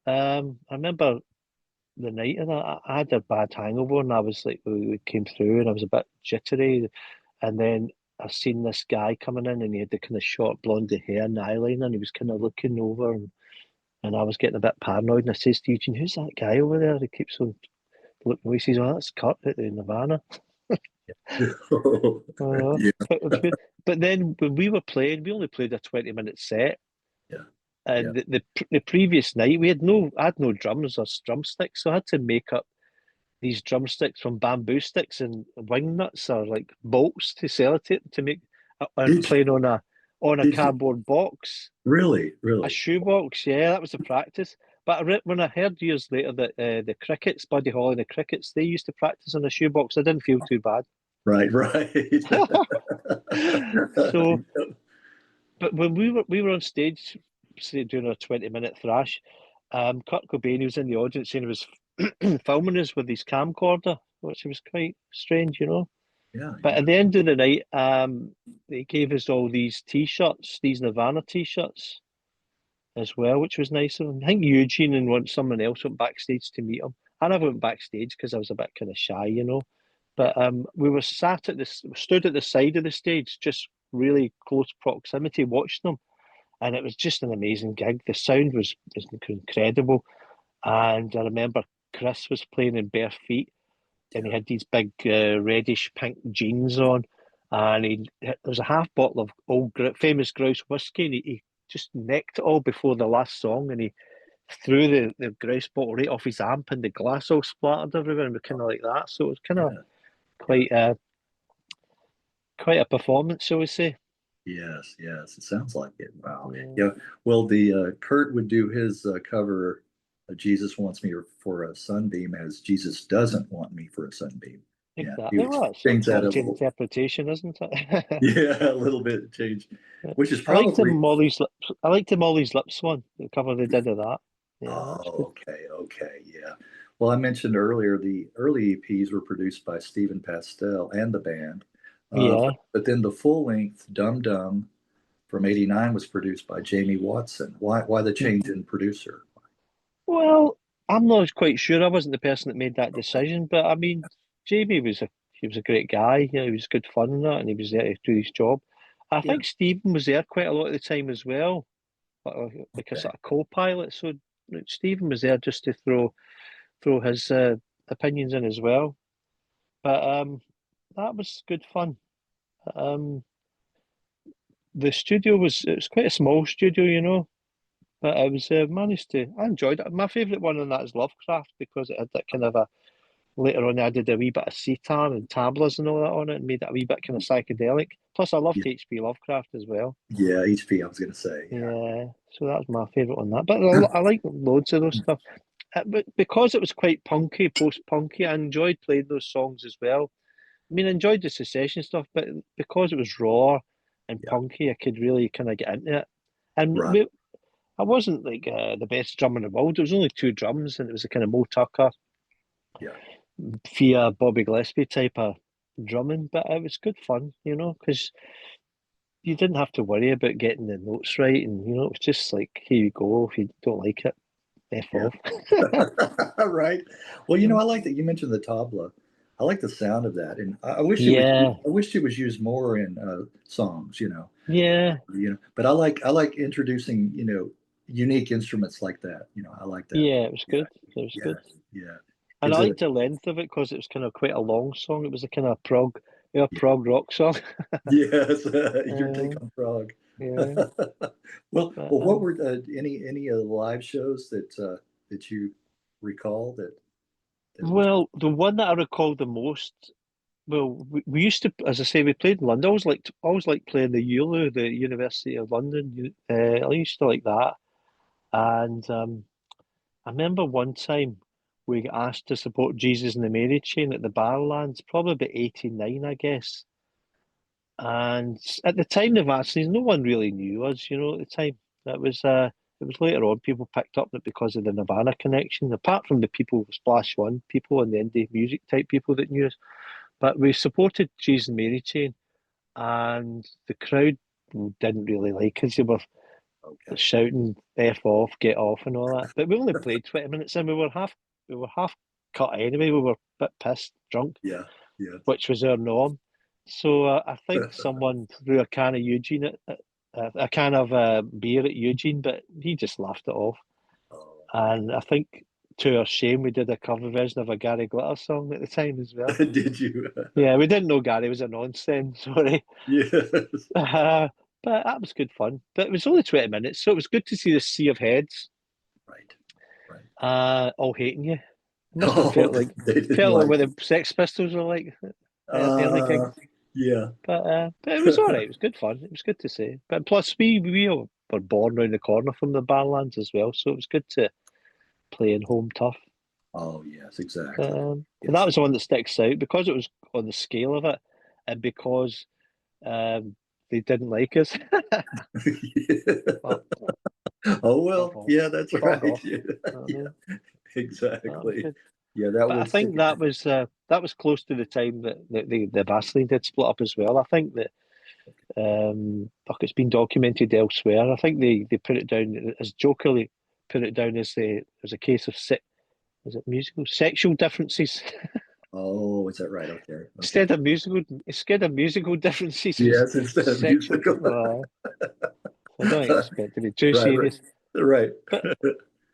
I remember the night of that, I had a bad hangover and I was like, we came through and I was a bit jittery. And then I seen this guy coming in and he had the kind of short blondie hair and eyeliner and he was kind of looking over and I was getting a bit paranoid. And I says to Eugene, "Who's that guy over there?" He keeps on looking away. He says, "Oh, that's Kurt at the Nirvana." Yeah, but then when we were playing, we only played a 20-minute set. yeah, yeah. And the previous night I had no drums or drumsticks, so I had to make up these drumsticks from bamboo sticks and wing nuts or like bolts to sellotape to make and Did you, playing on a did you cardboard box, really, a really? shoebox. Yeah, that was the practice. But when I heard years later that the Crickets, Buddy Holly and the Crickets, they used to practice on a shoebox, I didn't feel too bad. Right, right. So, but when we were on stage, say doing a 20-minute thrash, Kurt Cobain, who was in the audience, and he was filming us with his camcorder, which was quite strange, you know. Yeah, But yeah, at the end of the night, they gave us all these T-shirts, these Nirvana T-shirts as well, which was nice of them. I think Eugene and someone else went backstage to meet him. I never went backstage because I was a bit kind of shy, you know. yeah, But we were stood at the side of the stage, just really close proximity, watching them, and it was just an amazing gig. The sound was incredible, yeah, and I remember Chris was playing in bare feet, and he yeah. had these big reddish pink jeans on, and there was a half bottle of old famous grouse whiskey, and he just necked it all before the last song, and he threw the grouse bottle right off his amp, and the glass all splattered everywhere, and we're kind of like that. So it was kind of Yeah. Yeah. quite quite a performance, shall we say? Yes, yes. It sounds like it. Wow. Yeah, Yeah. Well, the Kurt would do his cover. Jesus wants me for a sunbeam, as Jesus doesn't want me for a sunbeam. Yeah, he exactly. would Well, that's change that a up to little. interpretation, isn't it? Yeah, a little bit change, which is I liked the probably. Molly's Lips. I liked the Molly's Lips one, the cover they did of that. Yeah, that was good. Oh, okay, okay, yeah. Well, I mentioned earlier the early EPs were produced by Stephen Pastel and the band, Yeah. but then the full length Dum Dum from '89 was produced by Jamie Watson. Why the change in producer? Well, I'm not quite sure. I wasn't the person that made that Okay. decision, but I mean, Jamie he was a great guy. You know, he was good fun and that, and he was there to do his job. I Yeah. think Stephen was there quite a lot of the time as well, like a Okay. sort of co-pilot. So like, Stephen was there just to throw his opinions in as well. But that was good fun. Um, the studio it was quite a small studio, you know, but I was managed to I enjoyed it. My favourite one on that is Lovecraft because it had that kind of a later on I did a wee bit of sitar and tablas and all that on it and made it a wee bit kind of psychedelic. Plus I loved Yeah. H.P. Lovecraft as well. Yeah. HP. I was going to say. Yeah, so that was my favourite on that. But I like loads of those stuff. But because it was quite punky, post-punky, I enjoyed playing those songs as well. I mean, I enjoyed the Secession stuff, but because it was raw and Yeah. punky, I could really kind of get into it. And Right. I wasn't like the best drummer in the world. It was only two drums, and it was a kind of Mo Tucker, Yeah. Fia, Bobby Gillespie type of drumming. But it was good fun, you know, because you didn't have to worry about getting the notes right, and you know, it was just like, here you go. If you don't like it, f Yeah. off. Right. Well, I like that you mentioned the tabla. I like the sound of that, and I wish it was. Yeah, I wish it was used more in songs. yeah, But I like introducing unique instruments like that. I like that. yeah. It was Yeah, good. It was yeah, good. yeah. And I Gives it. liked the length of it because it was kind of quite a long song. It was a kind of prog rock song. Yes, your take Um, on Prague. yeah. But, Well, what were any of the live shows that you recall that was? well, the one that I recall the most, well, we used to, as I say, we played in London. I always liked playing the ULU, the University of London. I used to like that. And I remember one time we got asked to support Jesus and the Mary Chain at the Barlands, probably about 89, I guess. And at the time of Vaseline, no one really knew us, you know, at the time. It was later on people picked up that because of the Nirvana connection, apart from the people, Splash One people and the indie music type people that knew us. But we supported Jesus and Mary Chain, and the crowd didn't really like us. They were Okay. shouting "F off, get off," and all that. But we only played 20 minutes, and we were half cut anyway. We were a bit pissed, drunk, Yeah. Yeah. which was our norm. So I think someone threw a can of Eugene a can of beer at Eugene, but he just laughed it off. Oh, okay. And I think to our shame, we did a cover version of a Gary Glitter song at the time as well. Did you? Yeah, we didn't know Gary was a nonsense, sorry. Yes. But that was good fun. But it was only 20 minutes, so it was good to see the sea of heads Right. Right. all hating you. It must have Oh, they didn't felt like like what it. the Sex Pistols were like early Uh, gigs. yeah. But it was all right. It was good fun. It was good to see. But plus, we all were born round the corner from the Barlands as well, so it was good to play in home turf. Oh, yes, exactly. And that Yes. was the one that sticks out because it was on the scale of it, and because they didn't like us. Well, Oh, bug well, off, yeah, that's bug right. off. Yeah, You know what I yeah, mean? That was exactly. good. Yeah, that But I would stick. think that was close to the time that the Vaseline did split up as well. I think that fuck, it's been documented elsewhere. I think they put it down as jokingly put it down as a case of is it musical sexual differences Oh, is that right? Okay. Okay. instead of musical differences it was Yes, instead of sexual. musical. I don't expect to be too Right, right, serious, right.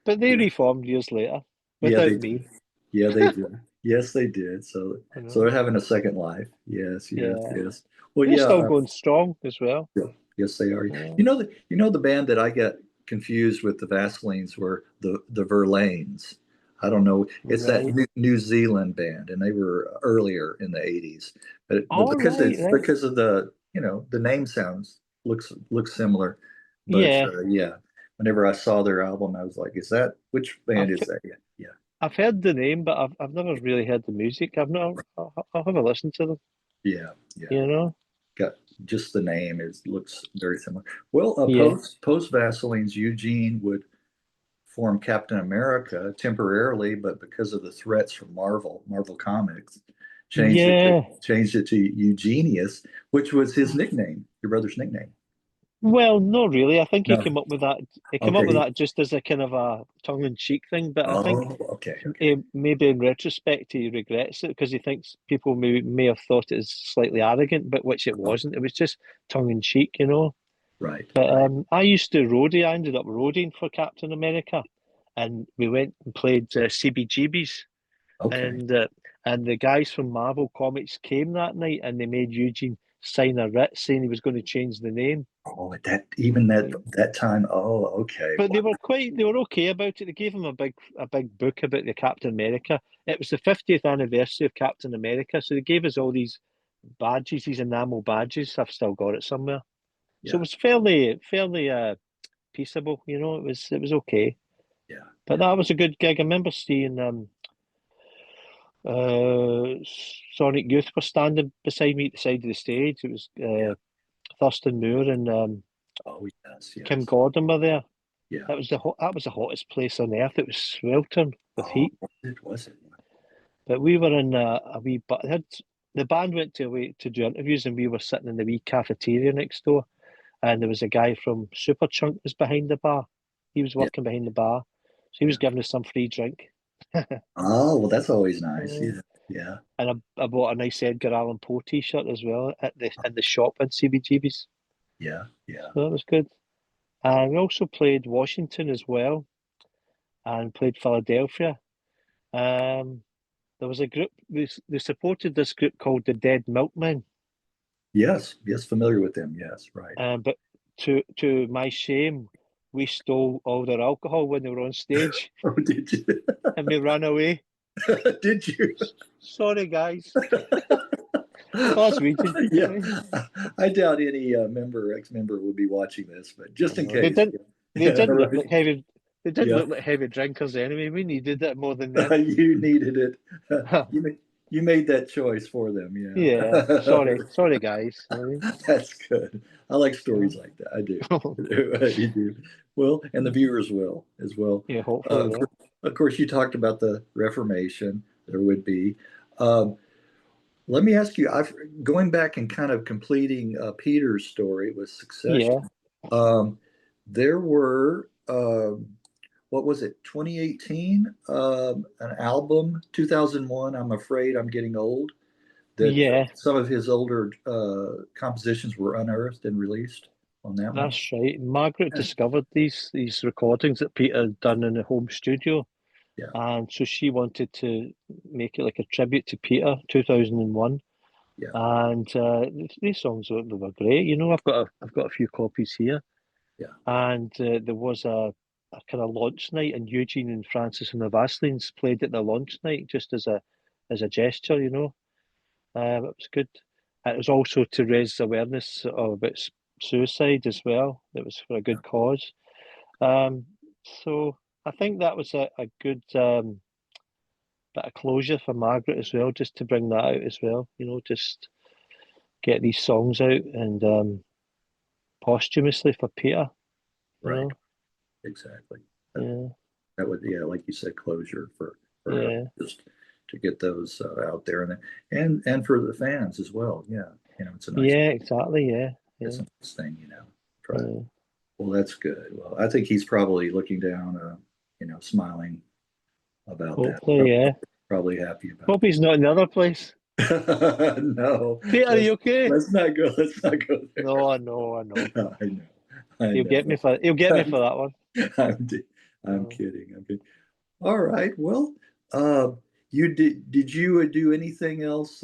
but they Yeah, reformed years later yeah, without they me. yeah, they did. Yes, they did. So, You so they're know, having a second life. Yes, yes, yeah, yes. Well, they're yeah, still going strong as well. yeah, yes, they are. Uh, You know the band that I get confused with the Vaselines were the Verlaines. I don't know. It's that right. New Zealand band, and they were earlier in the '80s. But All because right, it's right. because of the name sounds looks similar. But Yeah, yeah, whenever I saw their album, I was like, "Is that which band I've is that?" Yeah, yeah, I've heard the name, but I've never really heard the music. I'll have a listen to them. yeah, yeah. You know? Got just the name is looks very similar. Well, Yeah, post Vaselines, Eugene would form Captain America temporarily, but because of the threats from Marvel Comics, yeah. changed it to Eugenius, which was his nickname, your brother's nickname. Well, not really. I think he No, came up with that. He came up with okay. that just as a kind of a tongue-in-cheek thing. But I think Oh, okay, okay. maybe in retrospect he regrets it because he thinks people may have thought it was slightly arrogant, but which it Oh, wasn't. It was just tongue-in-cheek, you know. right, But right. I used to roadie. I ended up roadieing for Captain America, and we went and played CBGBs, Okay. and the guys from Marvel Comics came that night, and they made Eugene sign a writ saying he was going to change the name. Oh, at that even that time. Oh, okay. But Wow. they were okay about it. They gave him a big book about the Captain America. It was the 50th anniversary of Captain America, so they gave us all these badges, these enamel badges. I've still got it somewhere. So it Yeah, was fairly peaceable, you know. It was okay. yeah, But yeah, that was a good gig. I remember seeing Sonic Youth were standing beside me at the side of the stage. It was yeah. Thurston Moore and Oh, yes, Kim yes. Gordon were there. Yeah. That was the hottest place on earth. It was sweltering with Oh, heat. was it? But we were in a wee but the band went to away to do interviews and we were sitting in the wee cafeteria next door and there was a guy from Superchunk was behind the bar. He was Yeah. working behind the bar. So he was Yeah. giving us some free drink. Oh, well, that's always nice. Uh, Yeah. Yeah. and I bought a nice Edgar Allan Poe t-shirt as well at the shop in CBGB's. Yeah. Yeah. So that was good. And we also played Washington as well and played Philadelphia. Um, there was a group they supported this group called the Dead Milkmen. Yes. Yes. Familiar with them. Yes. Right. But to my shame, we stole all their alcohol when they were on stage Oh, did you? and we ran away. Did you? Sorry, guys. Glaswegian. Yeah. I doubt any ex-member would be watching this, but I just in know. They case. didn't. They Yeah. didn't look Right. like heavy. They didn't Yeah. look like heavy drinkers anyway. We needed it more than them. You needed it. You made that choice for them. Yeah. Yeah. Sorry, guys. That's good. I like stories like that. I do. I do. Well, and the viewers will as well. Yeah. Uh, Hopefully, of yeah. course, of course, you talked about the Reformation. There would be. Um, Let me ask you, going back and kind of completing Peter's story with Secession. Yeah. Um, there were, what was it, 2018, an album, 2001, I'm Afraid I'm Getting Old, that Yeah. some of his older compositions were unearthed and released on that one. That's right. Margaret Yeah, discovered these recordings that Peter had done in the home studio, Yeah. and so she wanted to make it like a tribute to Peter, 2001. Yeah. And these songs were great. You know, I've got a few copies here, Yeah. and there was a kind of launch night, and Eugene and Francis and the Vaselines played at the launch night just as a gesture. You know, it was good. It was also to raise awareness about suicide as well. It was for a Yeah. good cause. Um, so I think that was a good bit of closure for Margaret as well, just to bring that out as well. You know, just get these songs out and posthumously for Peter. You Right. know, Exactly. That, yeah, that would, yeah, like you said, closure for her, yeah, just to get those out there, and for the fans as well. Yeah, it's a nice, yeah, exactly, yeah, it's yeah, a nice thing. Try. yeah. Well, that's good. Well, I think he's probably looking down, smiling about that. Hopefully, yeah. Probably happy about Hope he's not in the other place. that. No, Peter, are let's you okay? let's not go. Let's not go there. No, I know, I know. I know. I He'll get me for that one. I'm, I'm Oh. kidding. I'm kidding. All right. Well, uh, you did you do anything else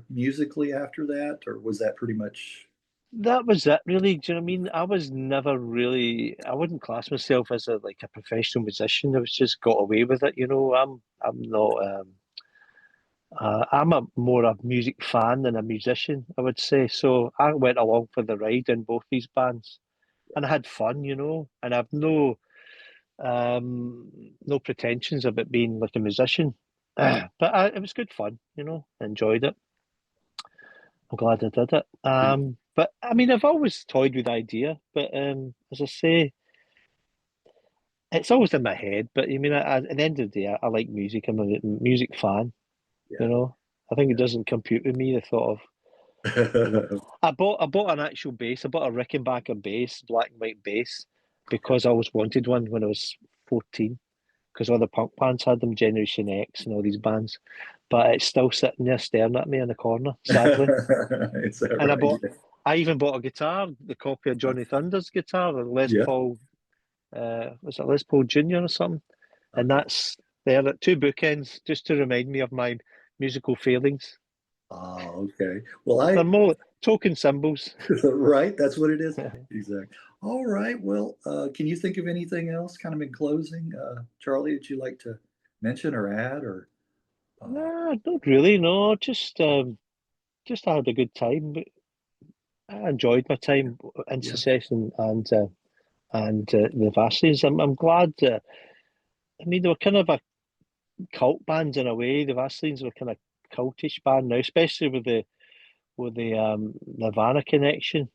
musically after that, or was that pretty much? That was it, really. Do you know what I mean? I was never really. I wouldn't class myself as a professional musician. I was just got away with it. You know, I'm not. I'm a more a music fan than a musician, I would say. So I went along for the ride in both these bands, and I had fun, you know. And I've no pretensions about being like a musician, but it was good fun, you know. I enjoyed it. I'm glad I did it. But I mean, I've always toyed with the idea, but as I say, it's always in my head. But I mean, at the end of the day, I like music. I'm a music fan, you Yeah. know. I think it doesn't compute with me the thought of, you know, I bought an actual bass. I bought a Rickenbacker bass, black and white bass, because I always wanted one when I was 14. Because all the punk bands had them, Generation X and all these bands. But it's still sitting there staring at me in the corner, sadly. Is that And right? I even bought a guitar, the copy of Johnny Thunder's guitar, the Les Yeah. Paul, was it Les Paul Jr. or something? And Okay. that's there at two bookends, just to remind me of my musical failings. Oh, okay. Well, They're more token symbols. right. That's what it is. Exactly. All right. Well, can you think of anything else, kind of in closing, Charlie, that you like to mention or add, or? Uh, Nah, not really. No, just had a good time. But I enjoyed my time in yeah. Secession and the Vaseline. I'm glad. I mean, they were kind of a cult band in a way. The Vaselines were kind of cultish band now, especially with the Nirvana connection.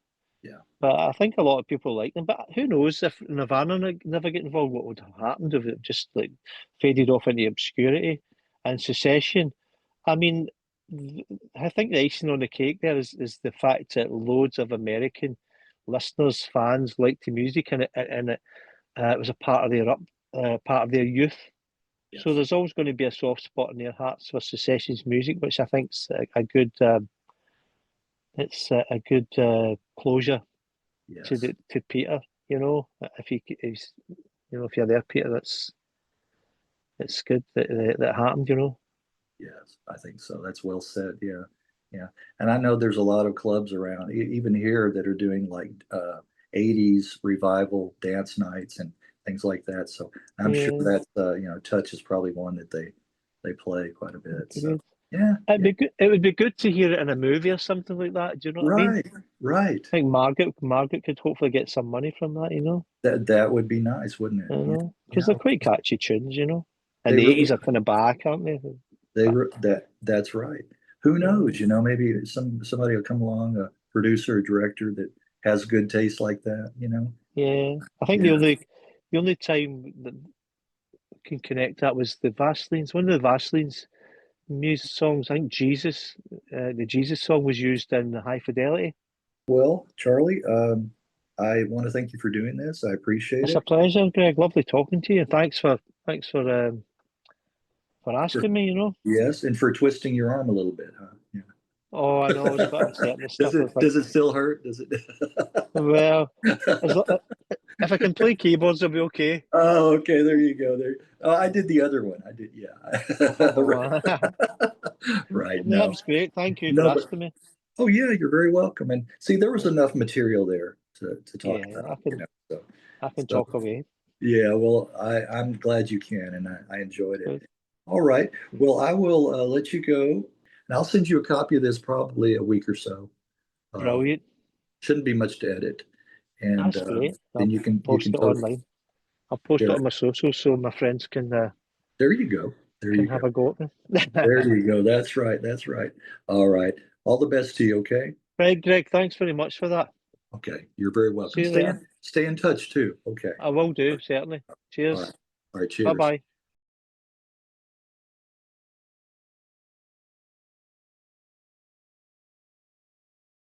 Yeah. But I think a lot of people like them. But who knows if Nirvana never get involved, what would have happened if it just like faded off into obscurity? And Secession, I mean, I think the icing on the cake there is the fact that loads of American listeners, fans liked the music, and it was a part of their youth. So Yes. there's always going to be a soft spot in their hearts for Secession's music, which I think's a good it's a good closure Yes. to Peter. You know, if if you're there, Peter, it's good that happened. You know. Yes, I think so. That's well said. Yeah, yeah. And I know there's a lot of clubs around, even here, that are doing like 80s revival dance nights and things like that. So I'm sure Yeah, that Touch is probably one that they play quite a bit. So good. yeah, It'd yeah. be good. It would be good to hear it in a movie or something like that. Do you know what I mean? Right, right. I think Margaret could hopefully get some money from that. You know. That would be nice, wouldn't it? You Yeah, know, because they're yeah. quite catchy tunes. You know, and They the really '80s are kind of back, aren't they? that's right. Who Yeah. knows? Maybe somebody will come along, a producer or director that has good taste like that. Yeah, I think the Yeah. only time that can connect that was the Vaselines. One of the Vaselines music songs, I think the Jesus song was used in High Fidelity. Well, Charlie, I want to thank you for doing this. I appreciate It's a it. pleasure, Greg. Lovely talking to you. Thanks for For, asking me. You know. yes, and for twisting your arm a little bit, huh? Oh, I know I was a bit upset and stuff. I was like, does it still hurt? Does it? well, as, lo- if I can play keyboards, I'll be okay. Oh, okay. There you go. There. Oh, I did the other one. I did, yeah. Oh, Right. no, that No, was great. Thank you for no, but asking me. oh yeah, you're very welcome. And see, there was enough material there to talk Yeah, about, So, I can so talk away. yeah, well, I'm glad you can, and I enjoyed it. Good. All right. Well, I will let you go, and I'll send you a copy of this probably a week or so. Uh, Brilliant. shouldn't be much to edit, and That's great. then I'll you post can it totally. online. I'll post it Yeah, on my socials so my friends there you go. There you can go. have a go at There me. you go. That's right. That's right. All right. All the best to you. Okay. Right, Greg, thanks very much for that. Okay. You're very See welcome. you later. Stay in touch too. Okay. I will do, certainly. All right. Cheers. All right. Bye Cheers. bye.